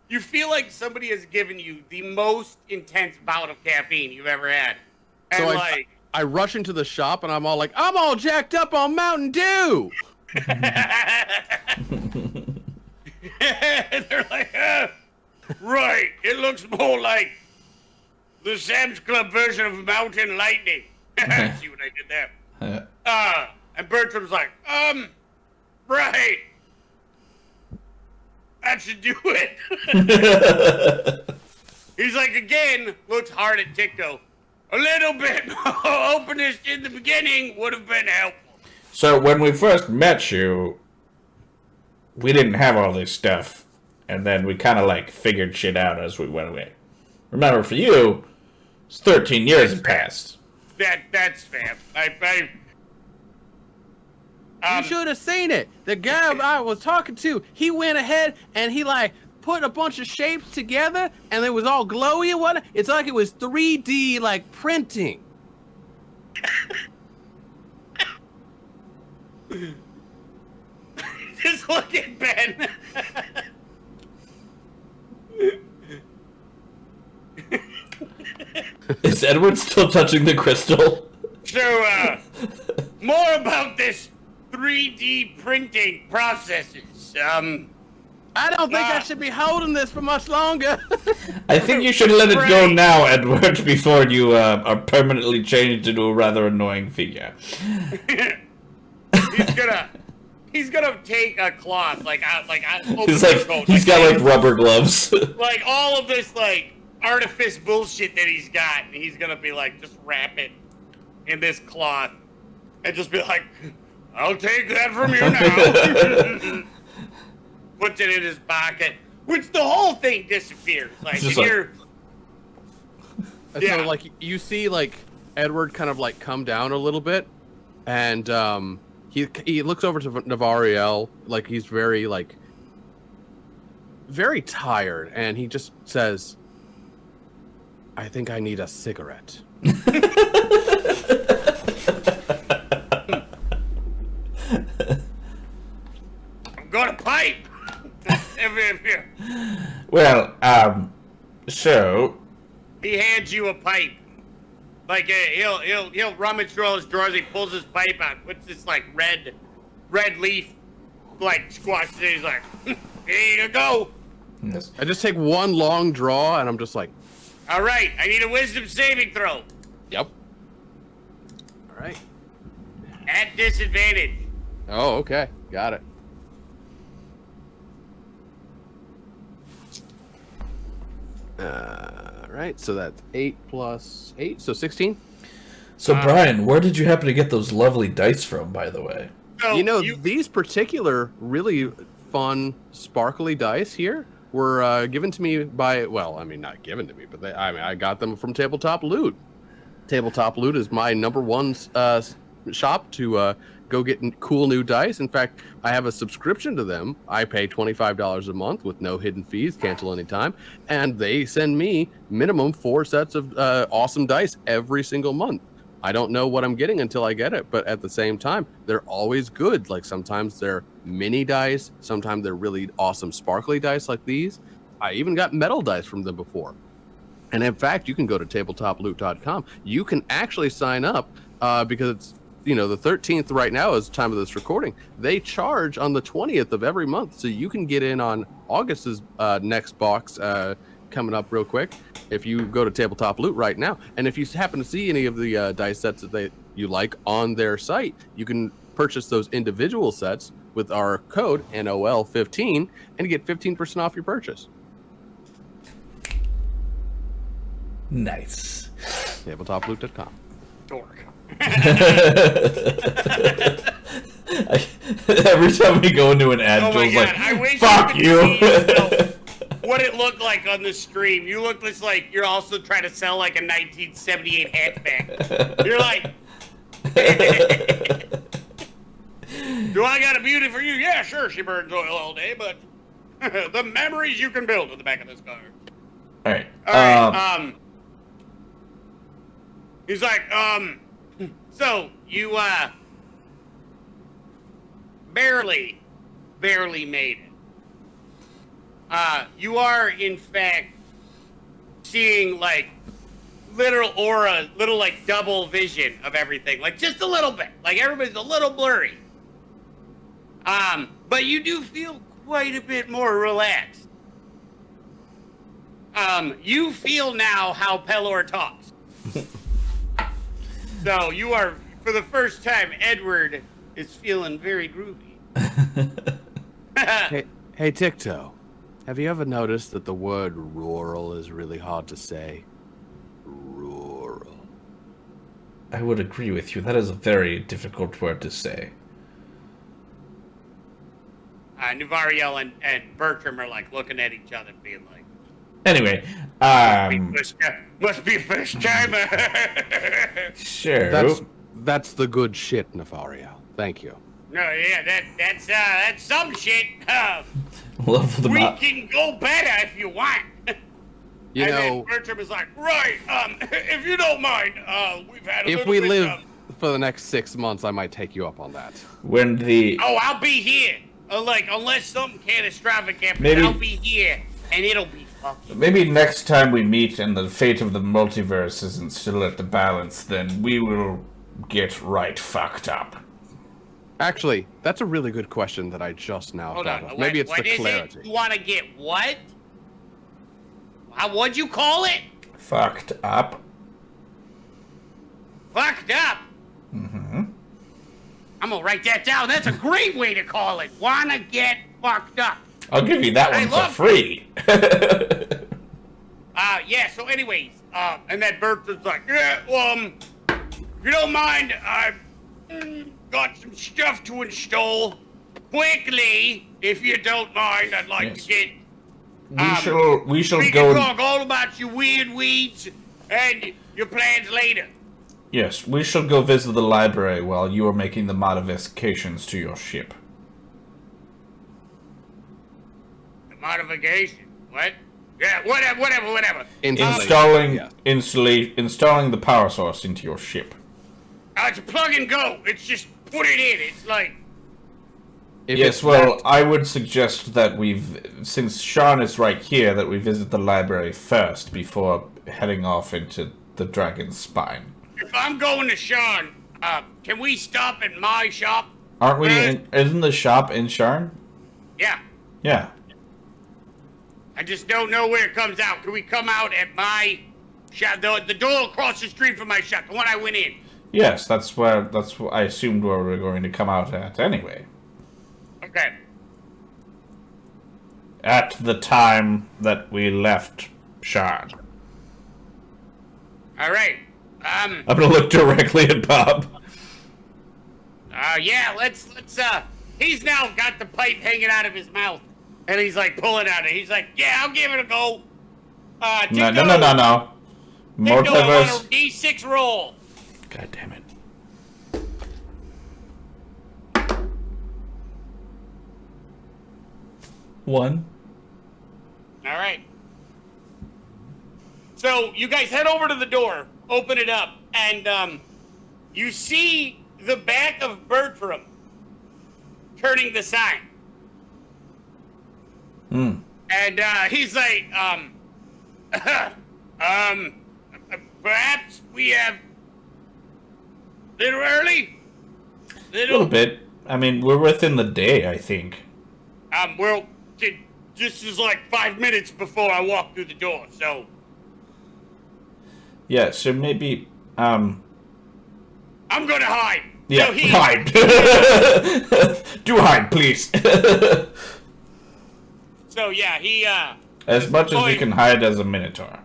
You feel like somebody has given you the most intense bout of caffeine you've ever had. And So I rush into the shop and I'm all like, I'm all jacked up on Mountain Dew. They're like, right, it looks more like the Sam's Club version of Mountain Lightning. See what I did there? And Bertram's like, right. That should do it. He's like, again, looks hard at Ticto. A little bit more openness in the beginning would have been helpful. So when we first met you, we didn't have all this stuff, and then we kind of like figured shit out as we went away. Remember, for you, it's 13 years had passed. That's fair. You should have seen it. The guy I was talking to, he went ahead and he like put a bunch of shapes together, and it was all glowy and whatnot. It's like it was 3D like printing. Just look at Ben. Is Edward still touching the crystal? So, more about this 3D printing processes. I don't think I should be holding this for much longer. I think you should let it go now, Edward, before you are permanently changed into a rather annoying figure. He's gonna take a cloth, He's got like rubber gloves. Like all of this like artifice bullshit that he's got, and he's gonna be like, just wrap it in this cloth, and just be like, I'll take that from you now. Puts it in his pocket, which the whole thing disappears. Like, and you're... So like you see like Edward kind of like come down a little bit, and he looks over to Navariel, like he's very tired, and he just says, I think I need a cigarette. I'm gonna pipe. Well, so he hands you a pipe. Like he'll rummage through all his drawers. He pulls his pipe out, puts this like red leaf, like squashes it. He's like, here you go. yes. I just take one long draw, and I'm just like, All right, I need a wisdom saving throw. yep. All right. At disadvantage. Oh, okay. Got it. Right, so that's 8 plus 8, so 16. So Brian, where did you happen to get those lovely dice from, by the way? So You know, these particular really fun, sparkly dice here were given to me by, well, I mean, not given to me, but I got them from Tabletop Loot. Tabletop Loot is my #1 shop to go get cool new dice. In fact, I have a subscription to them. I pay $25 a month with no hidden fees, cancel anytime, and they send me minimum 4 sets of awesome dice every single month. I don't know what I'm getting until I get it, but at the same time, they're always good. Like sometimes they're mini dice, sometimes they're really awesome sparkly dice like these. I even got metal dice from them before. And in fact, you can go to tabletoploot.com. You can actually sign up because it's, you know, the 13th right now is the time of this recording. They charge on the 20th of every month, so you can get in on August's next box coming up real quick if you go to Tabletop Loot right now. And if you happen to see any of the dice sets that you like on their site, you can purchase those individual sets with our code NOL15 and get 15% off your purchase. Nice. Tabletoploot.com. dork. Every time we go into an ad, Oh my Joel's god, like, I wish fuck you could see you. still what it looked like on the stream. You look just like you're also trying to sell like a 1978 hatchback. You're like, do I got a beauty for you? Yeah, sure, she burns oil all day, but The memories you can build in the back of this car. All right. All right. He's like, so you barely made it. You are in fact seeing like literal aura, little like double vision of everything, like just a little bit, like everybody's a little blurry. But you do feel quite a bit more relaxed. You feel now how Pelor talks. So you are, for the first time, Edward is feeling very groovy. Hey, Ticto. Have you ever noticed that the word rural is really hard to say? Rural. I would agree with you. That is a very difficult word to say. Navariel and Bertram are like looking at each other, being like, Anyway, must be first time. sure. That's the good shit, Nefario. Thank you. No, yeah, that's some shit. Love the We can go better if you want. You and know, then Bertram is like, right, if you don't mind, we've had a if little we bit live of... for the next 6 months, I might take you up on that. when the Oh, I'll be here. Like, unless something catastrophic happens, Maybe- I'll be here, and it'll be fucking... maybe next time we meet and the fate of the multiverse isn't still at the balance, then we will get right fucked up. Actually, that's a really good question that I just now Hold thought on, of. Maybe it's what the is clarity. it? You want to get what? What'd you call it? Fucked up. Fucked up? Mm-hmm. I'm gonna write that down. That's a great way to call it. Wanna get fucked up. I'll give you that I one for love free. Yeah, so anyways, and then Bertram's like, yeah, if you don't mind, I've got some stuff to install. Quickly, if you don't mind, I'd like Yes. to get... we shall we go... can talk all about your weird weeds and your plans later. Yes, we shall go visit the library while you are making the modifications to your ship. The modification? What? Yeah, whatever. Installing Yeah. installing the power source into your ship. It's a plug and go. It's just put it in. It's like... If Yes, it's well, that- I would suggest that since Sean is right here, that we visit the library first before heading off into the dragon's spine. If I'm going to Sean, can we stop at my shop? Aren't we? First? Isn't the shop in Sharn? Yeah. Yeah. I just don't know where it comes out. Can we come out at my shop? The door across the street from my shop, the one I went in. Yes, that's what I assumed where we were going to come out at anyway. Okay. At the time that we left Sharn. All right. I'm gonna look directly at Bob. Yeah, let's, he's now got the pipe hanging out of his mouth. And he's like pulling at it. He's like, yeah, I'll give it a go. No. Ticto, I want Multiverse. a D6 roll. God damn it. One. All right. So you guys head over to the door, open it up, and you see the back of Bertram turning the sign. Hmm. And he's like, perhaps we have a little early? A little bit. I mean, we're within the day, I think. Well, this is like 5 minutes before I walk through the door, so... Yeah, so maybe, I'm gonna hide. Yeah, So he, hide. Do hide, please. So yeah, he, As much as you Oi. can hide as a Minotaur.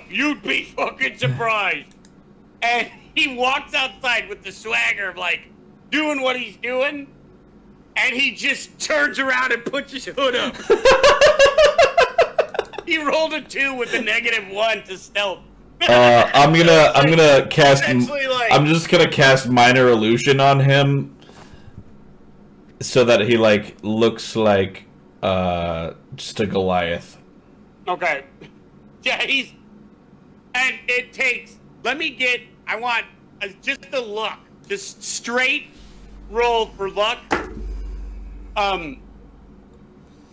you'd be fucking surprised. And he walks outside with the swagger of like, doing what he's doing, and he just turns around and puts his hood up. He rolled a 2 with a -1 to stealth. I'm gonna cast. Essentially, like- I'm just gonna cast minor illusion on him, so that he like looks like just a Goliath. Okay. Yeah, and it takes, I want just a luck. Just straight roll for luck. And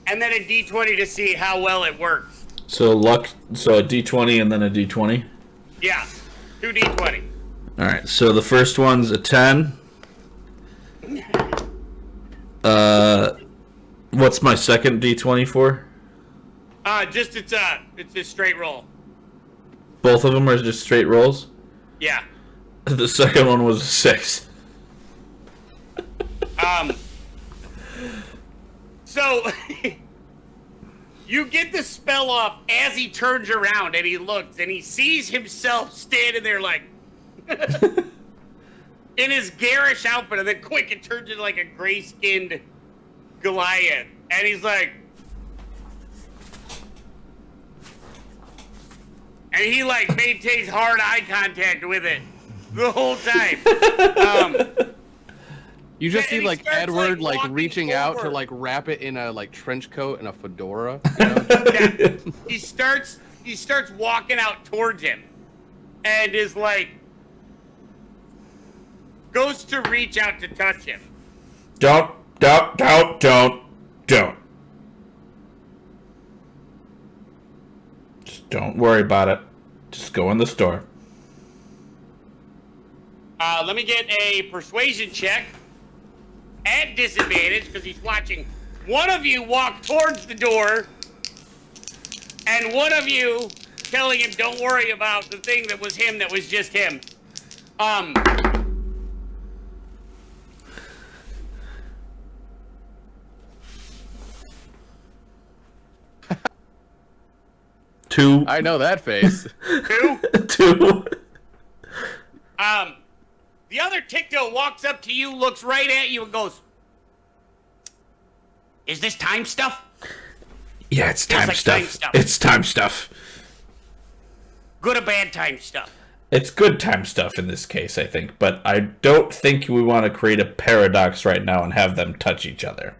then a d20 to see how well it works. So luck, so a d20 and then a d20? Yeah, 2 d20. Alright, so the first one's a 10. What's my second d20 for? It's a straight roll. Both of them are just straight rolls? Yeah. The second one was a 6. So you get the spell off as he turns around and he looks and he sees himself standing there like in his garish outfit, and then quick it turns into like a gray-skinned Goliath, and he's like, and he like maintains hard eye contact with it the whole time. You just see like starts, Edward like walking reaching out to forward. like wrap it in a like trench coat and a fedora. You know? Yeah. He starts walking out towards him, and is like, goes to reach out to touch him. Don't. Just don't worry about it. Just go in the store. Let me get a persuasion check at disadvantage because he's watching one of you walk towards the door and one of you telling him don't worry about the thing that was him that was just him. Two. I know that face. Two. The other Ticto walks up to you, looks right at you, and goes, "Is this time stuff?" Yeah, it's Feels time like stuff. time stuff. It's time stuff. Good or bad time stuff? It's good time stuff in this case, I think, but I don't think we want to create a paradox right now and have them touch each other.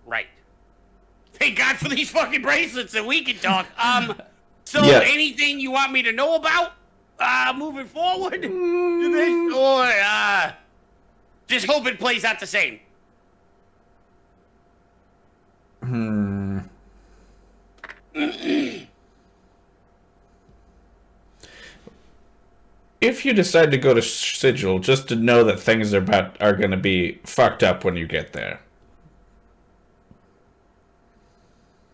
Right. Thank God for these fucking bracelets that we can talk. So Yeah. anything you want me to know about, moving forward to this, or, just hope it plays out the same? If you decide to go to Sigil, just to know that things are going to be fucked up when you get there.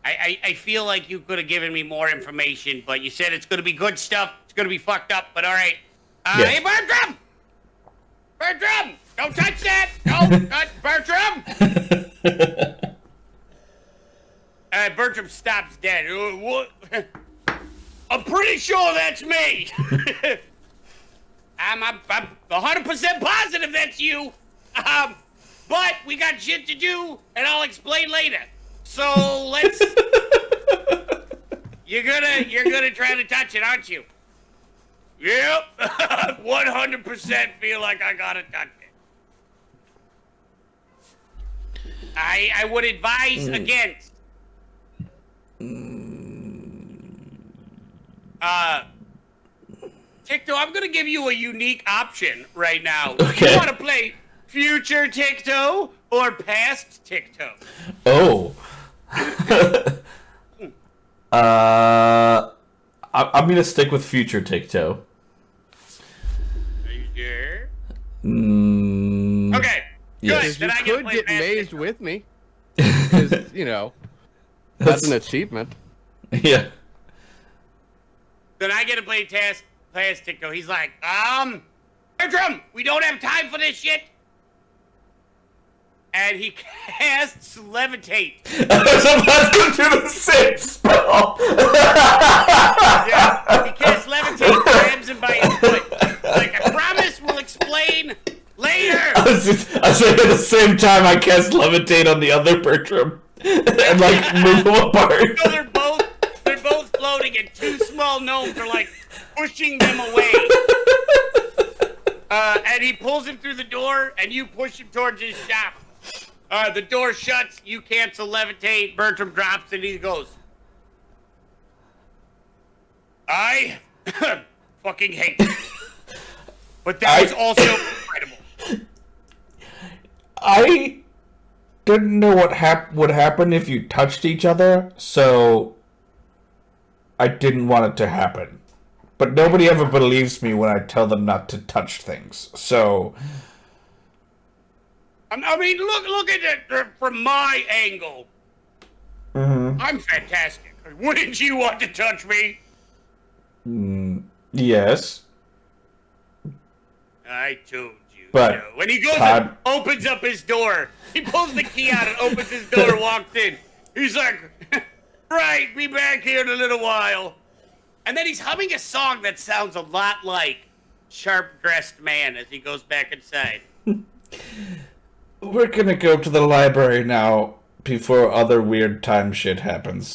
I feel like you could have given me more information, but you said it's going to be good stuff. It's going to be fucked up, but all right. Yeah. Hey, Bertram! Bertram! Don't touch that! Don't touch Bertram! Bertram stops dead. What? I'm pretty sure that's me. I'm 100% positive that's you. But we got shit to do, and I'll explain later. So let's. You're gonna try to touch it, aren't you? Yep. 100% feel like I gotta touch it. I would advise against. Ticto, I'm gonna give you a unique option right now. Okay. You want to play future Ticto or past Ticto? Oh. I'm gonna stick with future Ticto. Are you sure? Mm, Okay. Yes. Good. Then You I get to could play get past mazed Ticto. with me. 'Cause, you know, that's an achievement. Yeah. Then I get to play past Ticto. He's like, Bertram, we don't have time for this shit. And he casts Levitate. I was about to do the same spell. Yeah, he casts Levitate, grabs him by his foot. Like, I promise we'll explain later. I said at the same time I cast levitate on the other Bertram and like move them apart. So they're both floating, and two small gnomes are like pushing them away. And he pulls him through the door, and you push him towards his shop. The door shuts. You cancel levitate. Bertram drops and he goes, I fucking hate you. But that was also incredible. I didn't know what would happen if you touched each other, so I didn't want it to happen. But nobody ever believes me when I tell them not to touch things, so... I mean, look at it from my angle. Mm-hmm. I'm fantastic. Wouldn't you want to touch me? Yes. I told you. But so. When he goes Todd... and opens up his door, he pulls the key out and opens his door and walks in. He's like, right, be back here in a little while. And then he's humming a song that sounds a lot like Sharp Dressed Man as he goes back inside. We're gonna go to the library now before other weird time shit happens.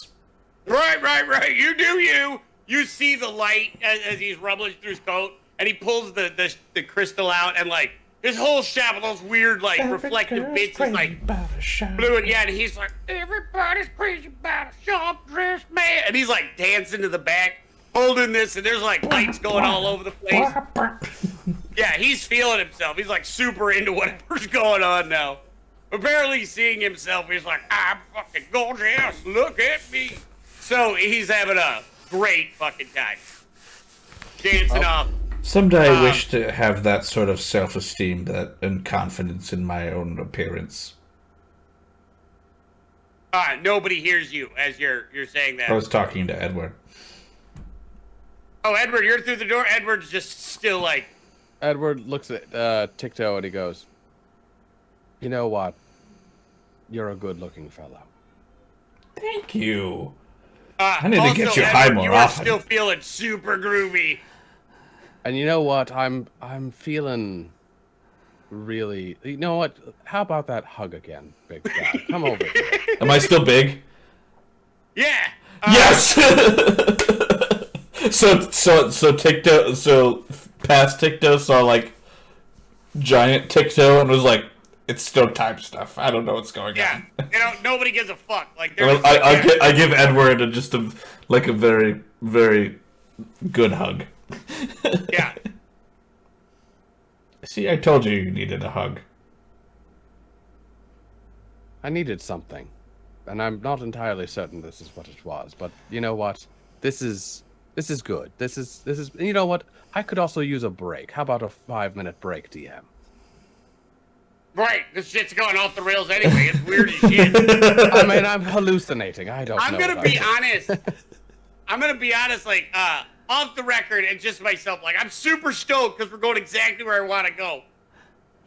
Right. You do you. You see the light as he's rummaging through his coat, and he pulls the crystal out, and like his whole shop of those weird like reflective bits is like blue, and and he's like, everybody's crazy about a sharp-dressed man, and he's like dancing to the back, holding this, and there's like lights going all over the place. Yeah, he's feeling himself. He's like super into whatever's going on now. Apparently seeing himself, he's like, I'm fucking gorgeous, look at me. So he's having a great fucking time. Dancing off. Someday I wish to have that sort of self-esteem and confidence in my own appearance. Nobody hears you as you're saying that. I was talking to Edward. Oh, Edward, you're through the door? Edward's just still like... Edward looks at Ticto and he goes, you know what? You're a good-looking fellow. Thank you. I need to get you Edward, high more you are often. still feeling super groovy. And you know what? I'm feeling really... You know what? How about that hug again, big guy? Come over here. Am I still big? Yeah. Yes! So Ticto, so past Ticto saw like giant Ticto and was like, it's still time stuff. I don't know what's going on. Yeah, nobody gives a fuck. Like, I give Edward a very, very good hug. Yeah. See, I told you needed a hug. I needed something. And I'm not entirely certain this is what it was, but you know what? This is good. This is you know what? I could also use a break. How about a 5-minute break, DM? Right, this shit's going off the rails anyway. It's weird as shit. I mean, I'm hallucinating. I don't know. I'm gonna be honest, like, off the record and just myself, like, I'm super stoked because we're going exactly where I want to go.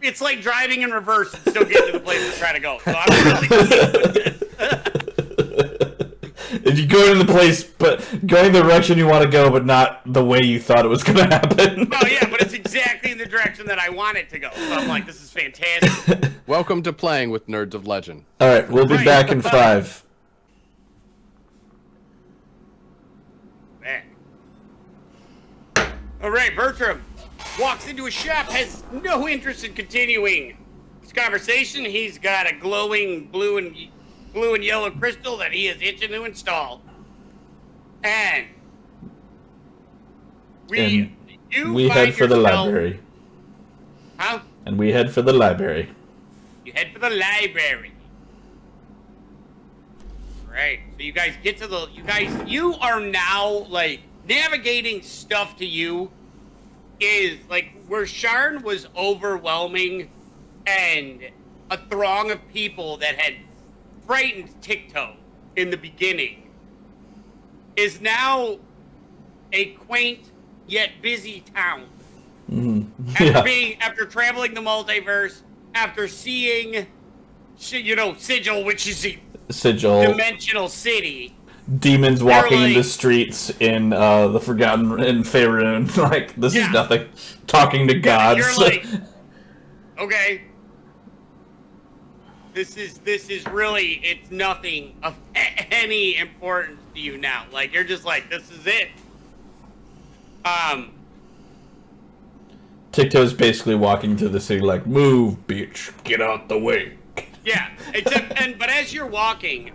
It's like driving in reverse and still getting to the place we're trying to go. So I'm really pleased with this. If you go to the place, but going the direction you want to go, but not the way you thought it was going to happen. Oh yeah, but it's exactly in the direction that I want it to go. So I'm like, this is fantastic. Welcome to playing with Nerds of Legend. All right, we'll be back in 5. Back. All right, Bertram walks into a shop, has no interest in continuing this conversation. He's got a glowing blue and yellow crystal that he is itching to install. And we head for the library. Huh? And we head for the library. You head for the library. Right. So you guys get to the... You are now, like, navigating stuff to you is, like, where Sharn was overwhelming and a throng of people that had frightened Ticto in the beginning is now a quaint yet busy town. Mm-hmm. After traveling the multiverse, after seeing, Sigil, which is a dimensional city. Demons walking in the streets in the Forgotten in Faerun, like this is nothing. Talking to gods. You're like, okay. This is really, it's nothing of any importance to you now. Like, you're just like, this is it. Ticto's basically walking through the city like, move, bitch, get out the way. Yeah, but as you're walking,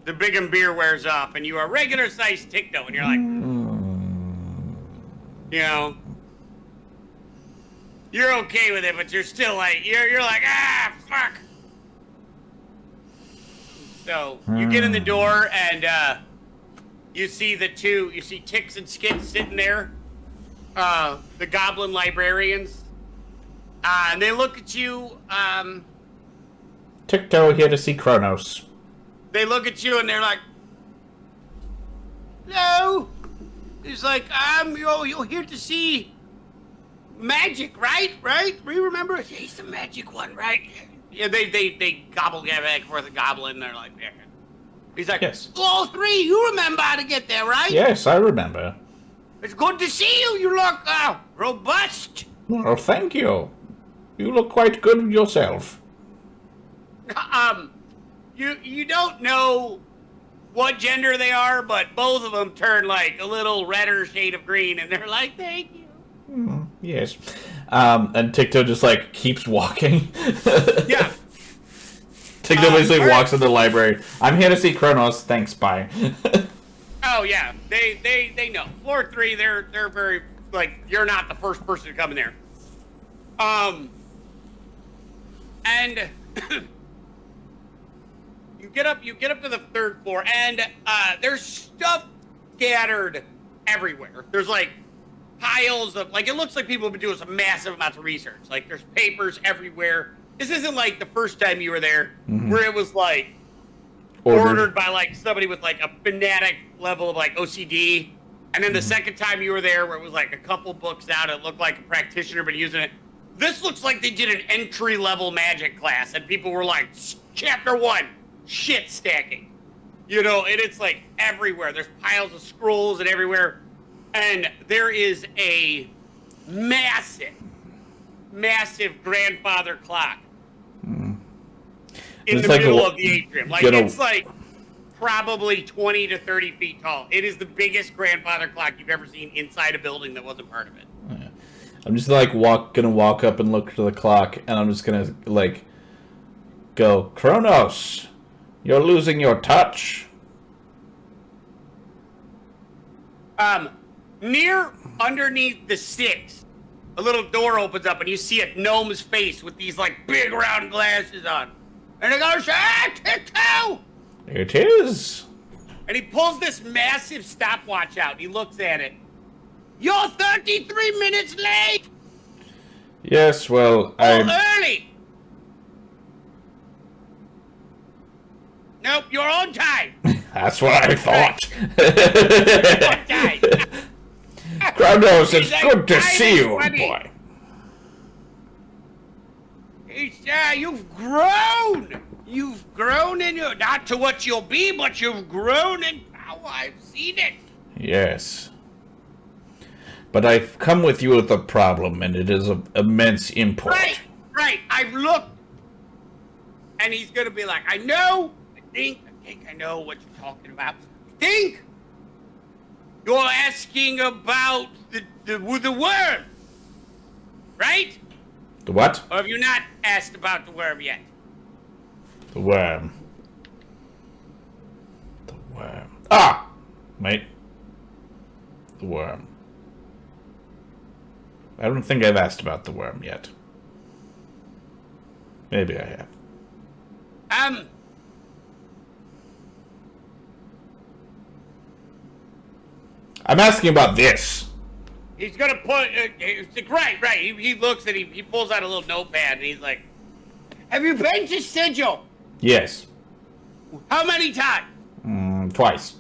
the big and beer wears off, and you are regular sized Ticto, and you're like, you know, you're okay with it, but you're still like, you're like, ah, fuck. So you get in the door, and you see Tix and Skid sitting there, the goblin librarians, and they look at you. Ticto here to see Kronos. They look at you and they're like, "No." He's like, you're here to see magic, right? Right? You remember? He's the magic one, right? Yeah, they gobble back and forth a goblin. They're like, yeah. He's like, yes. All three, you remember how to get there, right? Yes, I remember. It's good to see you. You look robust. Well, thank you. You look quite good yourself. You don't know what gender they are, but both of them turn like a little redder shade of green, and they're like, "Thank you." Yes. And Ticto just like keeps walking. Yeah. Ticto basically walks in the library. I'm here to see Kronos. Thanks. Bye. Oh yeah, they know. Floor 3, they're very like, you're not the first person to come in there. And you get up to the 3rd floor, and there's stuff scattered everywhere. There's like piles of, like, it looks like people have been doing some massive amounts of research. Like, there's papers everywhere. This isn't like the first time you were there, where it was like ordered by like somebody with like a fanatic level of like OCD, and then the second time you were there, where it was like a couple books out, it looked like a practitioner been using it. This looks like they did an entry-level magic class, and people were like, Chapter 1, shit stacking. You know, and it's like everywhere. There's piles of scrolls and everywhere. And there is a massive grandfather clock in the middle of the atrium. Like, it's like probably 20 to 30 feet tall. It is the biggest grandfather clock you've ever seen inside a building that wasn't part of it. Yeah. I'm just like gonna walk up and look to the clock, and I'm just gonna like go, Kronos, you're losing your touch. Near underneath the 6, a little door opens up, and you see a gnome's face with these like big round glasses on, and he goes, Ticto! It is. And he pulls this massive stopwatch out. He looks at it. You're 33 minutes late! Yes, well, I'm early! Nope, you're on time! That's what I thought. On time! Kronos, it's good to see you, boy. You've grown! You've grown in your, not to what you'll be, but you've grown in power. I've seen it. Yes. But I've come with you with a problem, and it is of immense import. Right. I've looked. And he's going to be like, I think I know what you're talking about. I think you're asking about the worm, right? The what? Or have you not asked about the worm yet? The worm. The worm. Ah! Mate. The worm. I don't think I've asked about the worm yet. Maybe I have. I'm asking about this. He's gonna put, right. He looks and he pulls out a little notepad and he's like, have you been to Sigil? Yes. How many times? Twice.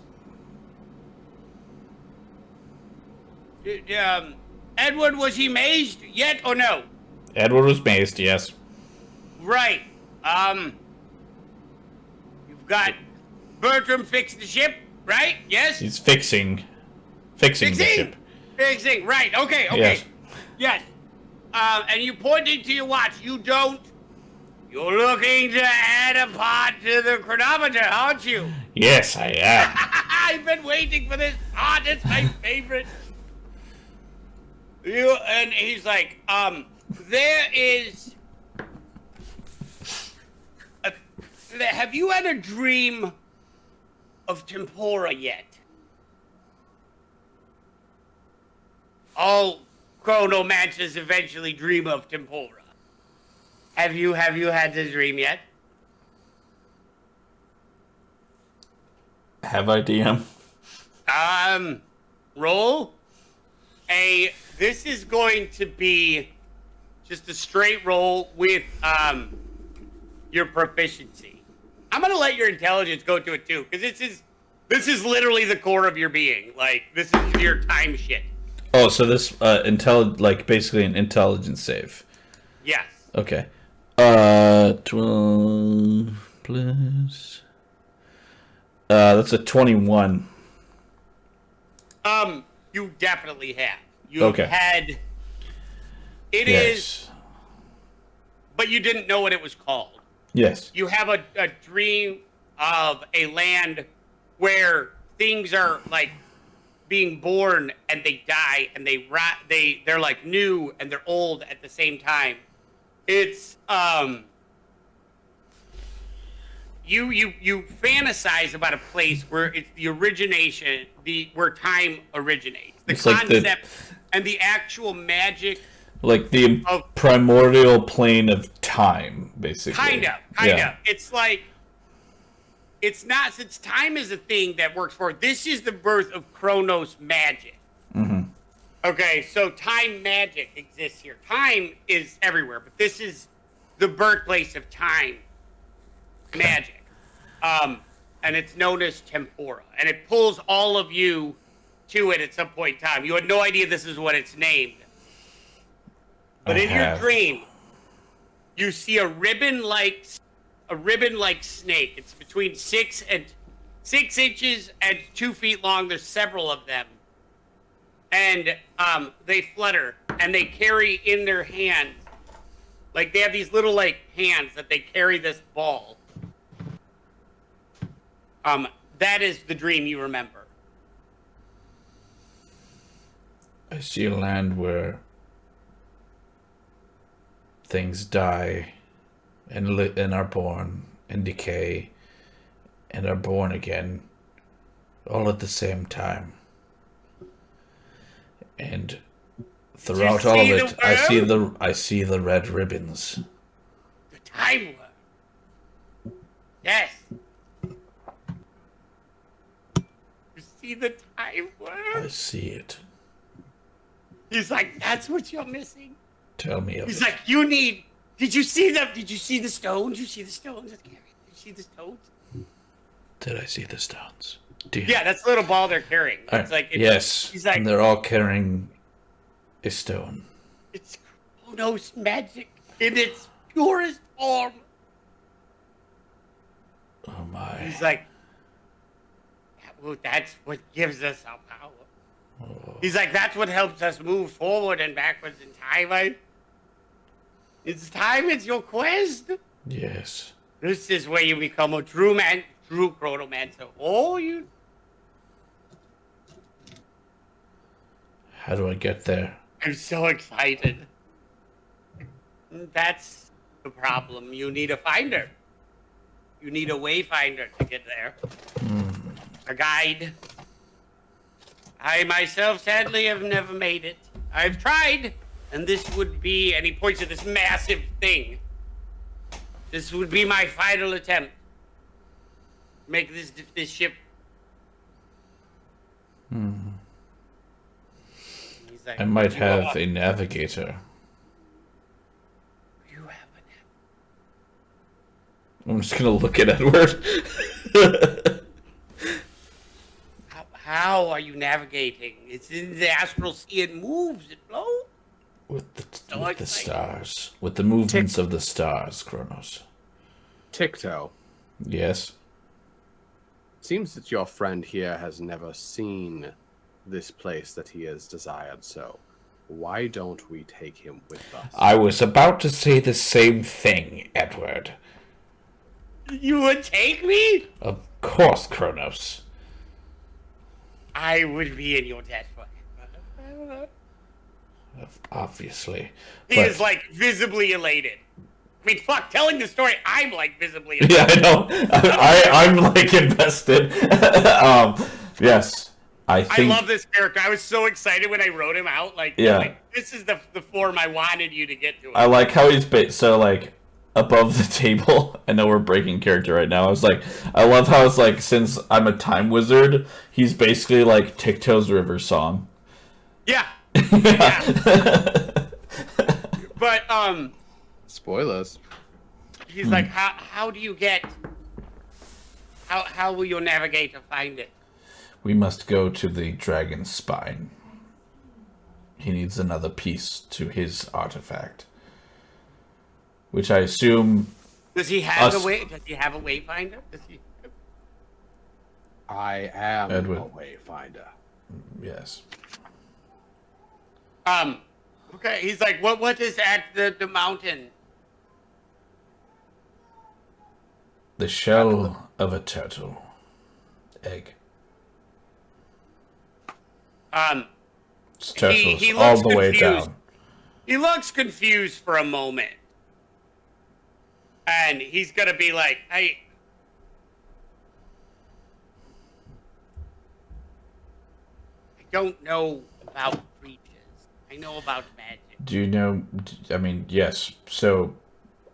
Edward, was he mazed yet or no? Edward was mazed, yes. Right. You've got Bertram fixed the ship, right? Yes? He's fixing the ship. Fixing, right. Okay. Yes. And you pointed to your watch. You're looking to add a part to the chronometer, aren't you? Yes, I am. I've been waiting for this part. It's my favorite. And he's like, There is... have you had a dream of Tempora yet? All chronomancers eventually dream of Tempora. Have you had this dream yet? Have I, DM? Roll this is going to be just a straight roll with your proficiency. I'm gonna let your intelligence go to it too, because this is literally the core of your being. Like, this is your time shit. Oh, so this basically an intelligence save. Yes. Okay. 12 plus. That's a 21. You definitely have. You Okay. had. It is, but you didn't know what it was called. Yes. You have a dream of a land where things are like being born and they die and they're like new and they're old at the same time. It's you fantasize about a place where it's the origination, where time originates. The It's like concept and the actual magic. Like the primordial plane of time, basically. Kind of. It's like, it's not, since time is a thing that works for, this is the birth of Chronos magic. Mm-hmm. Okay, so time magic exists here. Time is everywhere, but this is the birthplace of time magic. And it's known as Tempora. And it pulls all of you to it at some point in time. You had no idea this is what it's named. But in your dream, you see a ribbon-like snake. It's between 6 inches and 2 feet long. There's several of them, and they flutter and they carry in their hands, like they have these little like hands that they carry this ball. That is the dream you remember. I see a land where things die and are born and decay and are born again all at the same time. And throughout all of it, I see the red ribbons. The time worm. Yes. You see the time worm? I see it. He's like, that's what you're missing. Tell me of He's it. like, did you see the stones? Did you see the stones? Did you see the stones? Did I see the stones? Yeah, that's the little ball they're carrying. It's like, yes. He's like, and they're all carrying a stone. it's Chronos magic in its purest form. Oh my. He's like, well, that's what gives us our power. Oh. He's like, that's what helps us move forward and backwards in time. It's time, it's your quest. Yes. This is where you become a true chronomancer. Oh, you. How do I get there? I'm so excited. That's the problem. You need a finder. You need a wayfinder to get there. A guide. I myself, sadly, have never made it. I've tried, and this would be, and he points at this massive thing. This would be my final attempt. Make this ship. He's like, I might have "You a navigator. have I'm just gonna look at Edward. How are you navigating? It's in the astral sea. It moves. It flows. with the stars. With the movements of the stars, Kronos. Ticto, Yes. seems that your friend here has never seen this place that he has desired, so why don't we take him with us? I was about to say the same thing, Edward. You would take me? Of course, Kronos. I would be in your debt forever. Of obviously. He is, like, visibly elated. I mean, fuck, telling the story, I'm, like, visibly elated. Yeah, I know. I'm like, invested. Yes. I love this character. I was so excited when I wrote him out. Like, Yeah. like, this is the form I wanted you to get to. I like how he's so, like, above the table. I know we're breaking character right now. I love how it's like, since I'm a time wizard, he's basically like Ticto's River Song. Yeah. Yeah. But, Spoilers. he's like, how do you get... How will you navigate to find it? We must go to the dragon's spine. He needs another piece to his artifact. Which I assume... Does he have Does he have a Wayfinder? I am Edward. a Wayfinder. Yes. Okay, he's like, what is at the mountain? The shell of a turtle. Egg. It's turtles he all looks the way confused. down. He looks confused for a moment. And he's gonna be like, I don't know about creatures. I know about magic. Do you know... I mean, yes. So...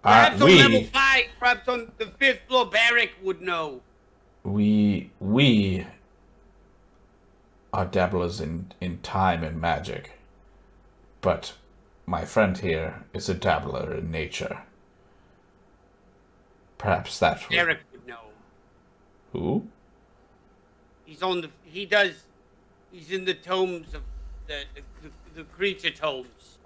Perhaps on level 5, perhaps on the 5th floor, Barrick would know. We are dabblers in time and magic. But my friend here is a dabbler in nature. Perhaps that would... Barrick would know. Who? He's in the tomes of the creature tomes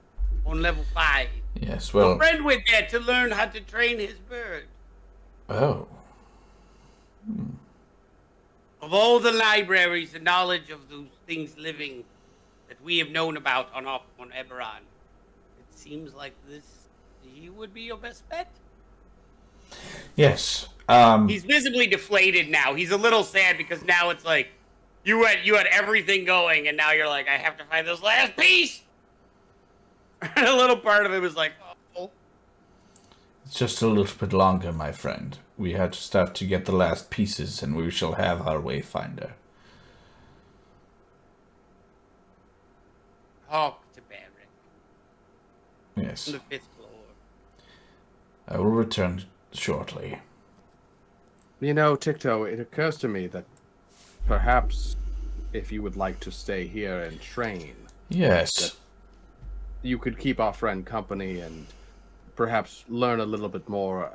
on level 5. Yes, well... A friend went there to learn how to train his bird. Oh. Of all the libraries and knowledge of those things living that we have known about on Eberron, it seems like he would be your best bet. Yes. He's visibly deflated now. He's a little sad because now it's like you had everything going, and now you're like, I have to find this last piece. A little part of it was like, oh. It's just a little bit longer, my friend. We had to start to get the last pieces, and we shall have our Wayfinder. Talk to Barrick. Yes. On the 5th floor. I will return shortly. You know, Ticto, it occurs to me that perhaps if you would like to stay here and train, Yes. you could keep our friend company and perhaps learn a little bit more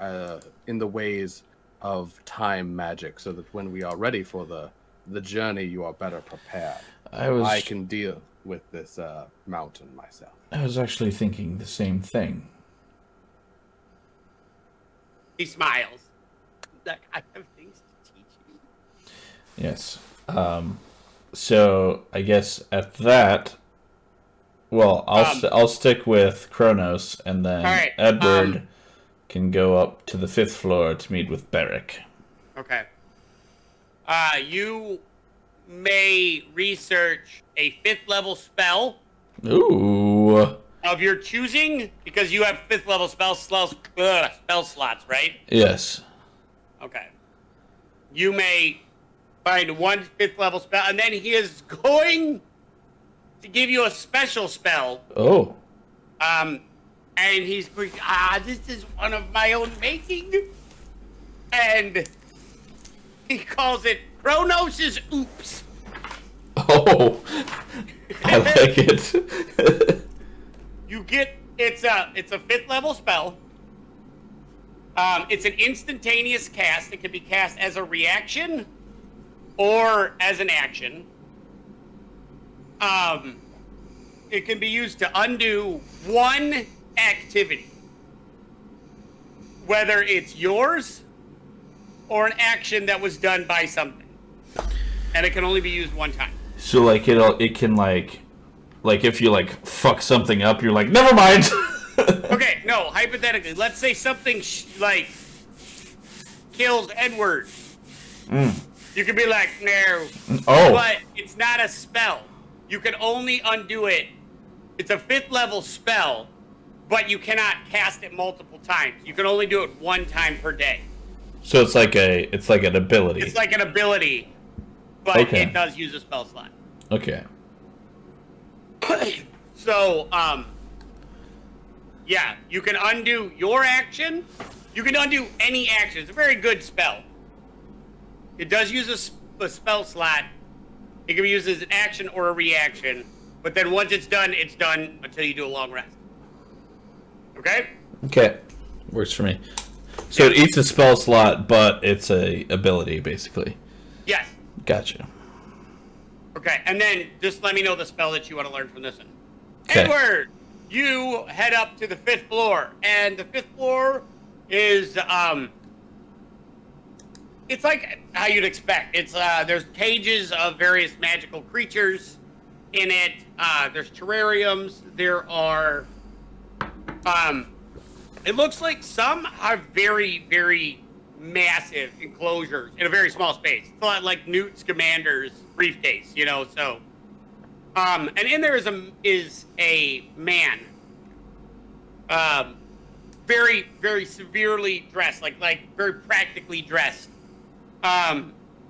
in the ways of time magic, so that when we are ready for the journey, you are better prepared. I can deal with this mountain myself. I was actually thinking the same thing. He smiles. Like, I have things to teach you. Yes. So I guess at that, well, I'll stick with Kronos, and then right, Edward can go up to the 5th floor to meet with Barrick. Okay. You may research a 5th level spell Ooh. of your choosing, because you have 5th level spell slots, right? Yes. Okay. You may find one 5th level spell, and then he is going to give you a special spell. Oh. And he's going, this is one of my own making. And he calls it Kronos' Oops. Oh. I like it. You get, it's a 5th level spell. It's an instantaneous cast. It can be cast as a reaction or as an action. It can be used to undo one activity, whether it's yours or an action that was done by something, and it can only be used one time. So like it can like if you like fuck something up, you're like, never mind. Okay, no, hypothetically, let's say something like kills Edward. You could be like, no. Oh. But it's not a spell. You can only undo it It's a 5th level spell, but you cannot cast it multiple times. You can only do it 1 time per day. So it's like an ability. It's like an ability, but it does use a spell slot. Okay. So, yeah, you can undo your action. You can undo any action. It's a very good spell. It does use a spell slot. It can be used as an action or a reaction. But then once it's done until you do a long rest. Okay? Okay. Works for me. So it eats a spell slot, but it's a ability, basically. Yes. Gotcha. Okay, and then just let me know the spell that you want to learn from this one. Okay. Edward, you head up to the 5th floor, and the 5th floor is it's like how you'd expect. It's there's cages of various magical creatures in it. There's terrariums. There are it looks like some are very, very massive enclosures in a very small space. It's a lot like Newt Scamander's briefcase, you know, so and in there is a man. Very, very severely dressed, like very practically dressed.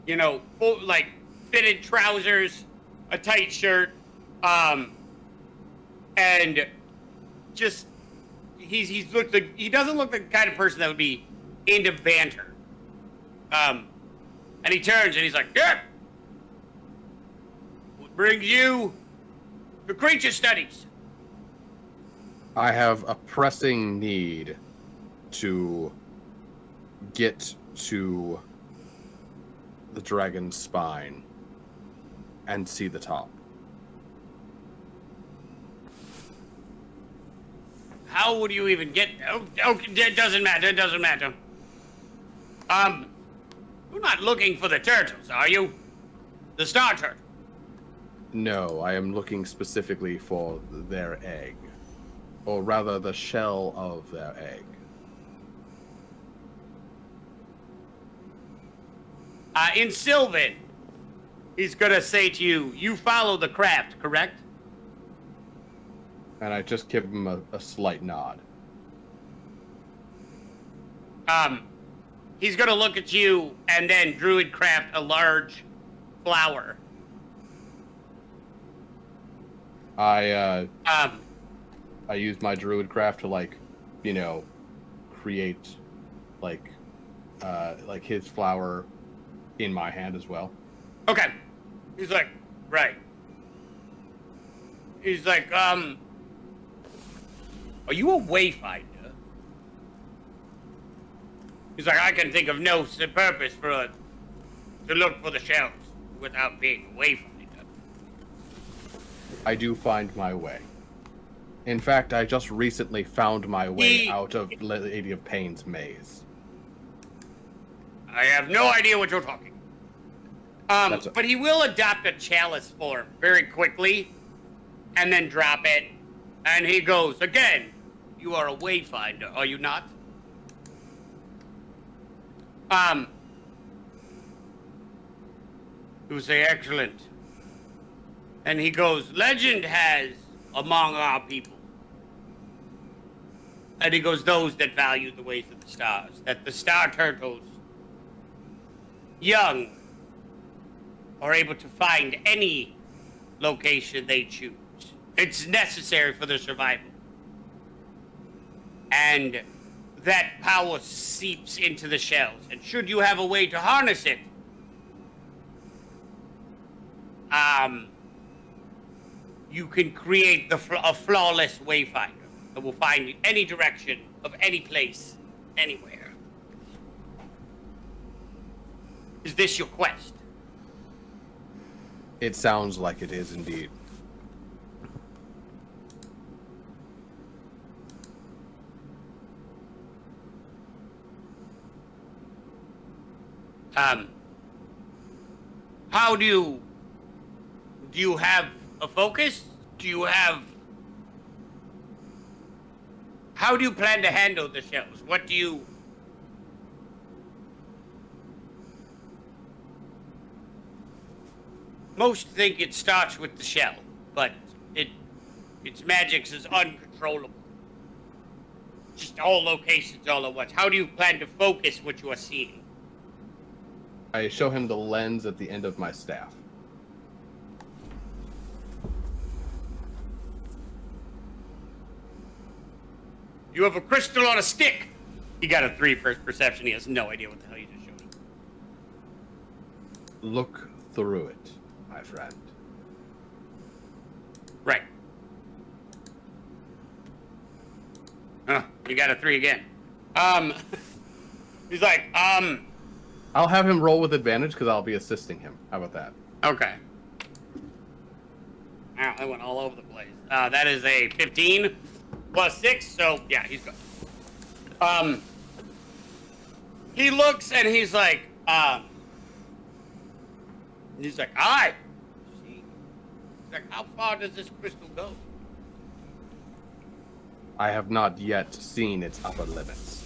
You know, full, like fitted trousers, a tight shirt, and just he doesn't look like the kind of person that would be into banter. And he turns and he's like, "Yeah, what brings you to creature studies?" I have a pressing need to get to the dragon's spine and see the top. How would you even get? Oh, it doesn't matter. It doesn't matter. You're not looking for the turtles, are you? The star turtle. No, I am looking specifically for their egg. Or rather, the shell of their egg. In Sylvan, he's gonna say to you, "You follow the craft, correct?" And I just give him a slight nod. He's gonna look at you and then druid craft a large flower. I use my druid craft to, like, you know, create like his flower in my hand as well. Okay. He's like, right. He's like, are you a Wayfinder? He's like, I can think of no purpose to look for the shells without being a Wayfinder. I do find my way. In fact, I just recently found my way out of Lady of Pain's maze. I have no idea what you're talking. But he will adopt a chalice form very quickly, and then drop it. And he goes, again, you are a Wayfinder, are you not? You say, excellent. And he goes, legend has among our people. And he goes, those that value the ways of the stars, that the star turtles, young, are able to find any location they choose. It's necessary for their survival. And that power seeps into the shells. And should you have a way to harness it, you can create a flawless Wayfinder that will find you any direction of any place, anywhere. Is this your quest? It sounds like it is indeed. How do you have a focus? How do you plan to handle the shells? Most think it starts with the shell, but Its magic is uncontrollable. Just all locations all at once. How do you plan to focus what you are seeing? I show him the lens at the end of my staff. You have a crystal on a stick. He got a 3 for his perception. He has no idea what the hell you just showed him. Look through it, my friend. Right. You got a 3 again. He's like, I'll have him roll with advantage because I'll be assisting him. How about that? okay. Wow, that went all over the place. That is a 15 plus 6, so yeah, he's good. He looks and he's like, aye. See. He's like, how far does this crystal go? I have not yet seen its upper limits.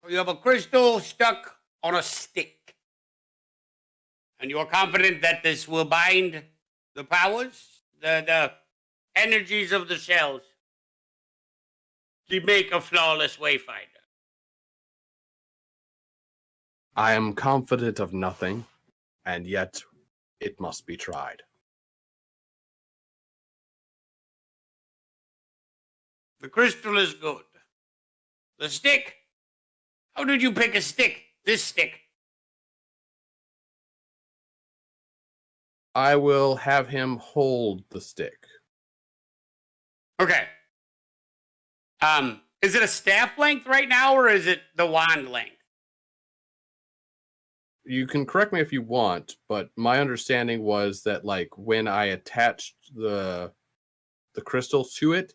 You have a crystal stuck on a stick. And you are confident that this will bind the powers, the energies of the shells to make a flawless Wayfinder. I am confident of nothing, and yet it must be tried. The crystal is good. The stick? How did you pick a stick? This stick? I will have him hold the stick. Okay. Is it a staff length right now, or is it the wand length? You can correct me if you want, but my understanding was that, like, when I attached the crystal to it,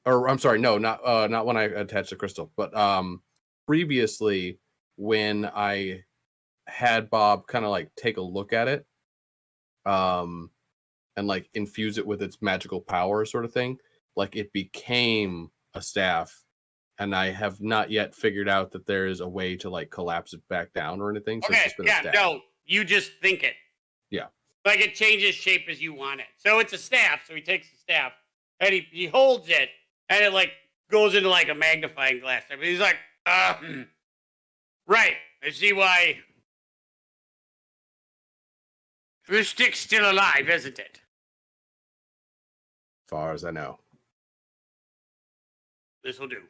or I'm sorry, no, not when I attached the crystal, but previously when I had Bob kind of like take a look at it, and like infuse it with its magical power, sort of thing, like it became a staff. And I have not yet figured out that there is a way to like collapse it back down or anything. So Okay, it's just been a yeah, staff. no, you just think it. Yeah. Like it changes shape as you want it. So it's a staff, so he takes the staff and he holds it and it like goes into like a magnifying glass. I mean, he's like, right, I see why. This stick's still alive, isn't it? As far as I know. This will do.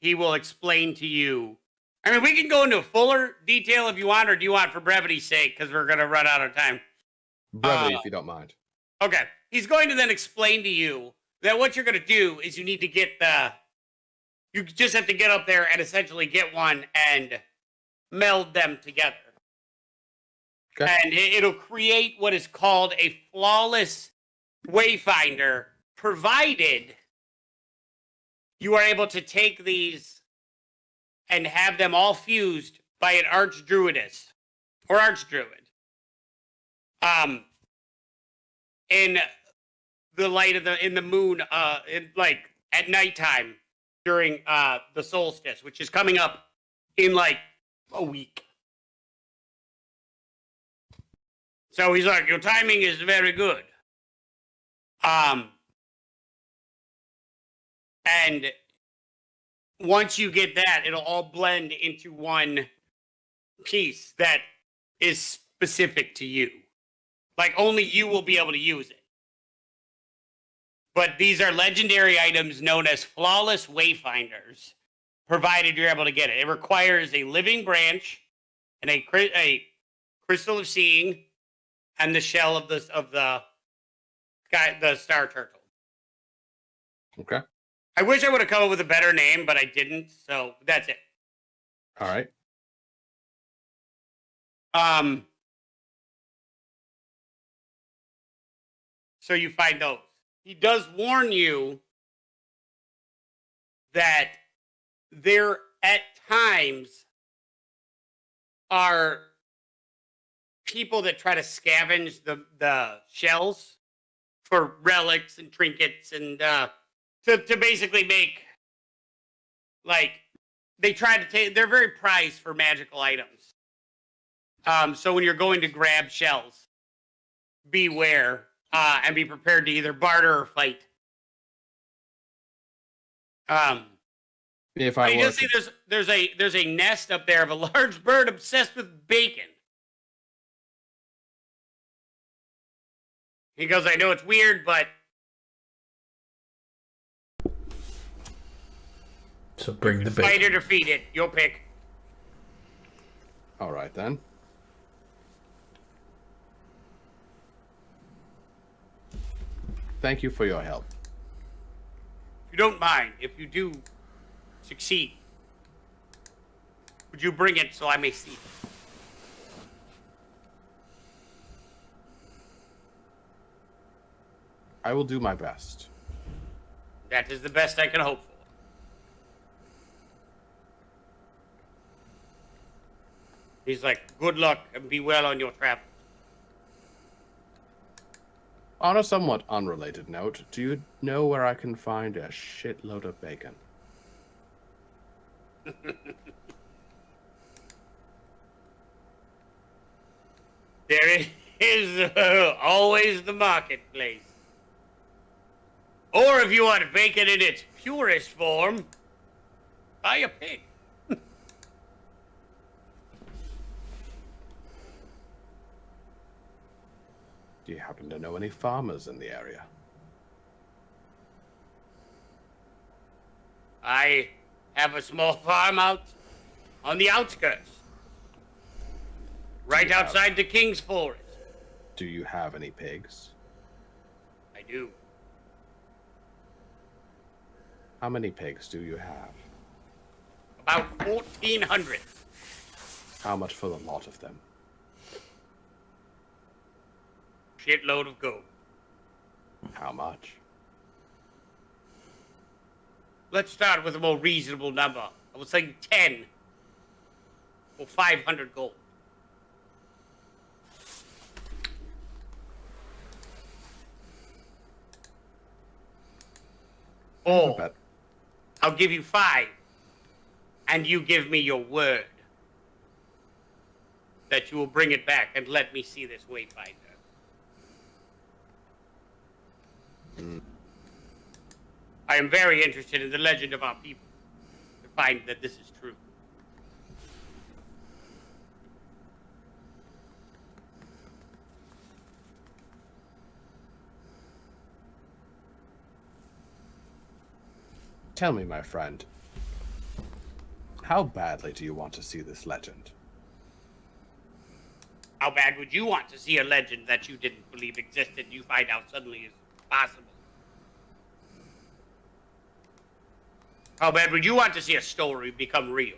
He will explain to you. I mean, we can go into fuller detail if you want, or do you want for brevity's sake, because we're going to run out of time. Brevity, if you don't mind. Okay. He's going to then explain to you that what you're going to do is you need to get you just have to get up there and essentially get one and meld them together. Okay. And it'll create what is called a flawless Wayfinder, provided you are able to take these and have them all fused by an archdruidess or archdruid. In the light of in the moon, in like at nighttime during the solstice, which is coming up in like a week. So he's like, your timing is very good. And once you get that, it'll all blend into one piece that is specific to you. Like, only you will be able to use it. But these are legendary items known as flawless Wayfinders, provided you're able to get it. It requires a living branch and a crystal of seeing and the shell of the star turtle. Okay. I wish I would have come up with a better name, but I didn't, so that's it. All right. So you find those. He does warn you that there at times are people that try to scavenge the shells for relics and trinkets and to basically make like they try to take. They're very prized for magical items. So when you're going to grab shells, beware and be prepared to either barter or fight. If I you were just see there's a nest up there of a large bird obsessed with bacon. He goes, I know it's weird, but So bring the fight bacon. it or feed it. Your pick. All right, then. Thank you for your help. If you don't mind, if you do succeed, would you bring it so I may see it? I will do my best. That is the best I can hope for. He's like, good luck and be well on your travels. On a somewhat unrelated note, do you know where I can find a shitload of bacon? There is always the marketplace. Or if you want bacon in its purest form, buy a pig. Do you happen to know any farmers in the area? I have a small farm out on the outskirts. Right outside the King's Forest. Do you have any pigs? I do. How many pigs do you have? About 1,400. How much for the lot of them? Shitload of gold. How much? Let's start with a more reasonable number. I would say 10. Or 500 gold. Or Bet. I'll give you 5. And you give me your word that you will bring it back and let me see this Wayfinder. I am very interested in the legend of our people to find that this is true. Tell me, my friend, how badly do you want to see this legend? How bad would you want to see a legend that you didn't believe existed you find out suddenly is possible? How bad would you want to see a story become real?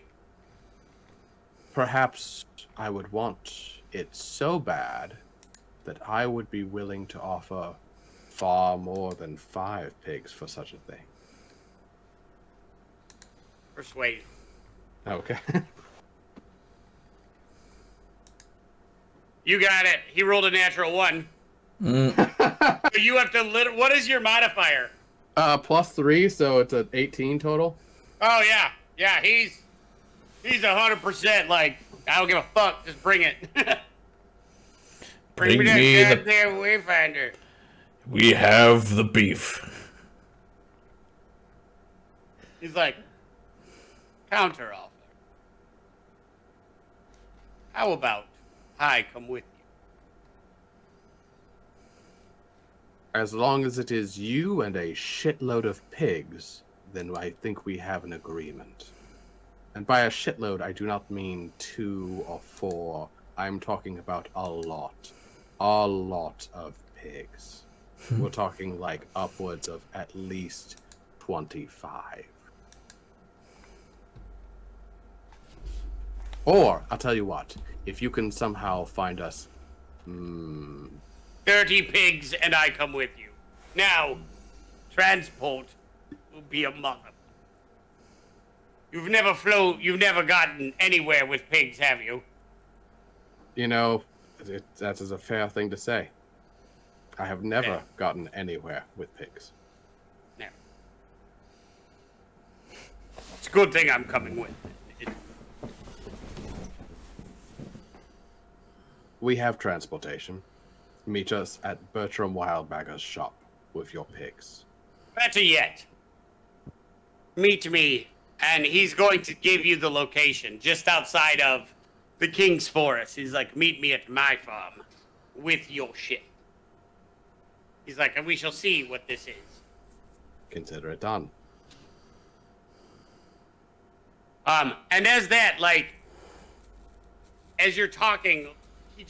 Perhaps I would want it so bad that I would be willing to offer far more than 5 pigs for such a thing. Persuade. Okay. You got it. He rolled a natural 1. So you have to what is your modifier? +3, so it's an 18 total. Oh yeah. Yeah, he's 100% like, I don't give a fuck, just bring it. bring me that goddamn Wayfinder. We have the beef. He's like, counter offer. How about I come with you? As long as it is you and a shitload of pigs, then I think we have an agreement. And by a shitload, I do not mean 2 or 4. I'm talking about a lot. A lot of pigs. We're talking like upwards of at least 25. Or, I'll tell you what, if you can somehow find us 30 pigs and I come with you. Now, transport will be a mother. You've never gotten anywhere with pigs, have you? You know, that is a fair thing to say. I have never Yeah. gotten anywhere with pigs. No. It's a good thing I'm coming with. We have transportation. Meet us at Bertram Wildbagger's shop with your pigs. Better yet, meet me, and he's going to give you the location just outside of the King's Forest. He's like, meet me at my farm with your ship. He's like, and we shall see what this is. Consider it done. And as that, like, as you're talking, he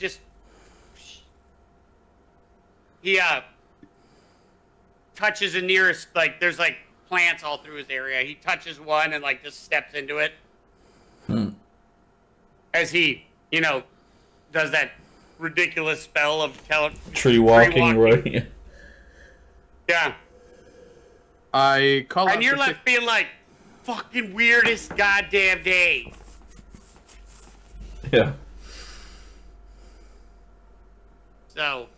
touches the nearest, like, there's like plants all through his area. He touches one and like just steps into it. As he, does that ridiculous spell of tree walking, right? Yeah. I call out and you're left being like, fucking weirdest goddamn day. Yeah. So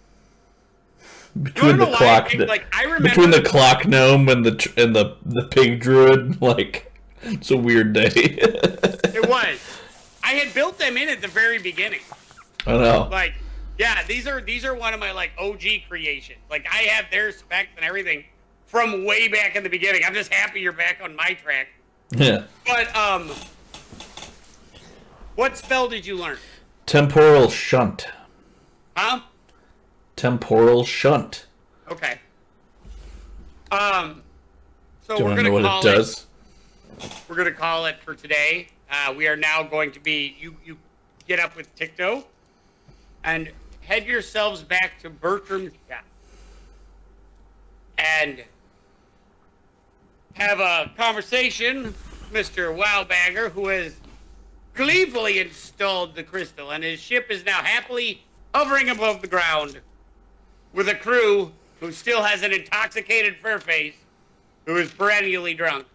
between the clock, between the clock gnome and the pig druid, like, it's a weird day. It was. I had built them in at the very beginning. I know. Like, yeah, these are one of my like OG creations. Like, I have their specs and everything from way back in the beginning. I'm just happy you're back on my track. Yeah. But what spell did you learn? Temporal shunt. Huh? Temporal shunt. Okay. So Do you we're want to gonna know what call it does? We're gonna call it for today. We are now going to be you get up with Ticto and head yourselves back to Bertram's shop and have a conversation with Mr. Wildbagger, who has gleefully installed the crystal, and his ship is now happily hovering above the ground with a crew who still has an intoxicated furface, who is perennially drunk,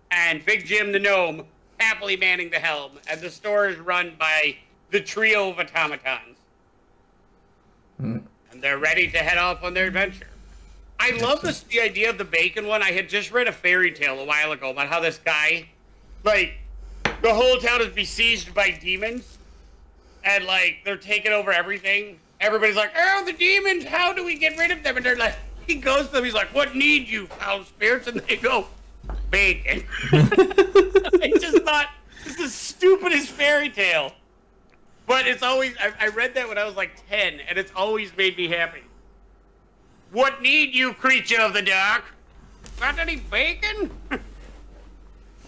and Big Jim the gnome happily manning the helm, and the store is run by the trio of automatons. And they're ready to head off on their adventure. I love the idea of the bacon one. I had just read a fairy tale a while ago about how this guy, like, the whole town is besieged by demons, and, like, they're taking over everything. Everybody's like, oh, the demons, how do we get rid of them? And they're like, he goes to them, he's like, what need you, foul spirits? And they go, bacon. I just thought, this is the stupidest fairy tale. But it's always, I read that when I was like 10, and it's always made me happy. What need you, creature of the dark? Got any bacon?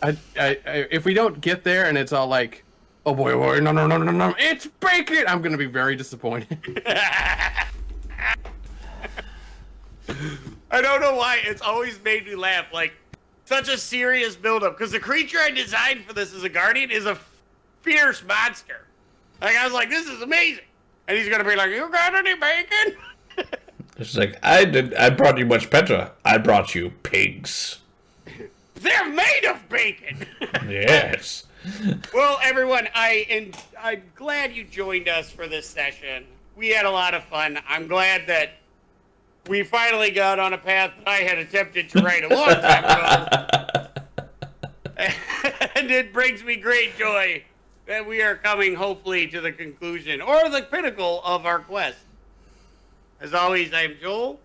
If we don't get there and it's all like, oh boy, no, it's bacon, I'm gonna be very disappointed. I don't know why, it's always made me laugh. Like, such a serious buildup, because the creature I designed for this as a guardian is a fierce monster. Like, I was like, this is amazing. And he's gonna be like, you got any bacon? It's like, I brought you much better. I brought you pigs. They're made of bacon. Yes. Well, everyone, I'm glad you joined us for this session. We had a lot of fun. I'm glad that we finally got on a path that I had attempted to write a long time ago. And it brings me great joy that we are coming, hopefully, to the conclusion or the pinnacle of our quest. As always, I'm Joel.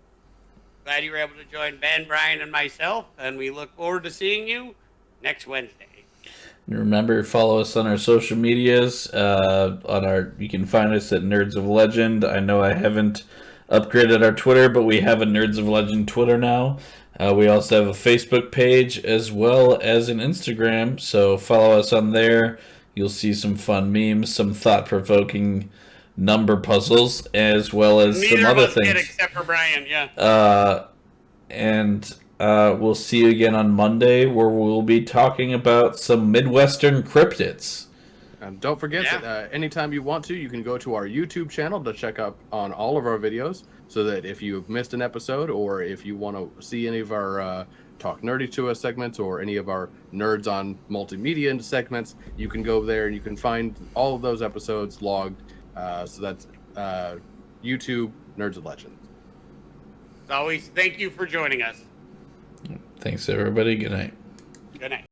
Glad you were able to join Ben, Brian, and myself, and we look forward to seeing you next Wednesday. And remember, follow us on our social medias. You can find us at Nerds of Legend. I know I haven't upgraded our Twitter, but we have a Nerds of Legend Twitter now. We also have a Facebook page as well as an Instagram, so follow us on there. You'll see some fun memes, some thought-provoking number puzzles, as well as some other things. Neither of us did, except for Brian, yeah. And we'll see you again on Monday, where we'll be talking about some Midwestern cryptids. And don't forget that anytime you want to, you can go to our YouTube channel to check up on all of our videos, so that if you've missed an episode, or if you want to see any of our Talk Nerdy to Us segments, or any of our Nerds on Multimedia segments, you can go there and you can find all of those episodes logged. So that's YouTube, Nerds of Legend. As always, thank you for joining us. Thanks, everybody. Good night. Good night.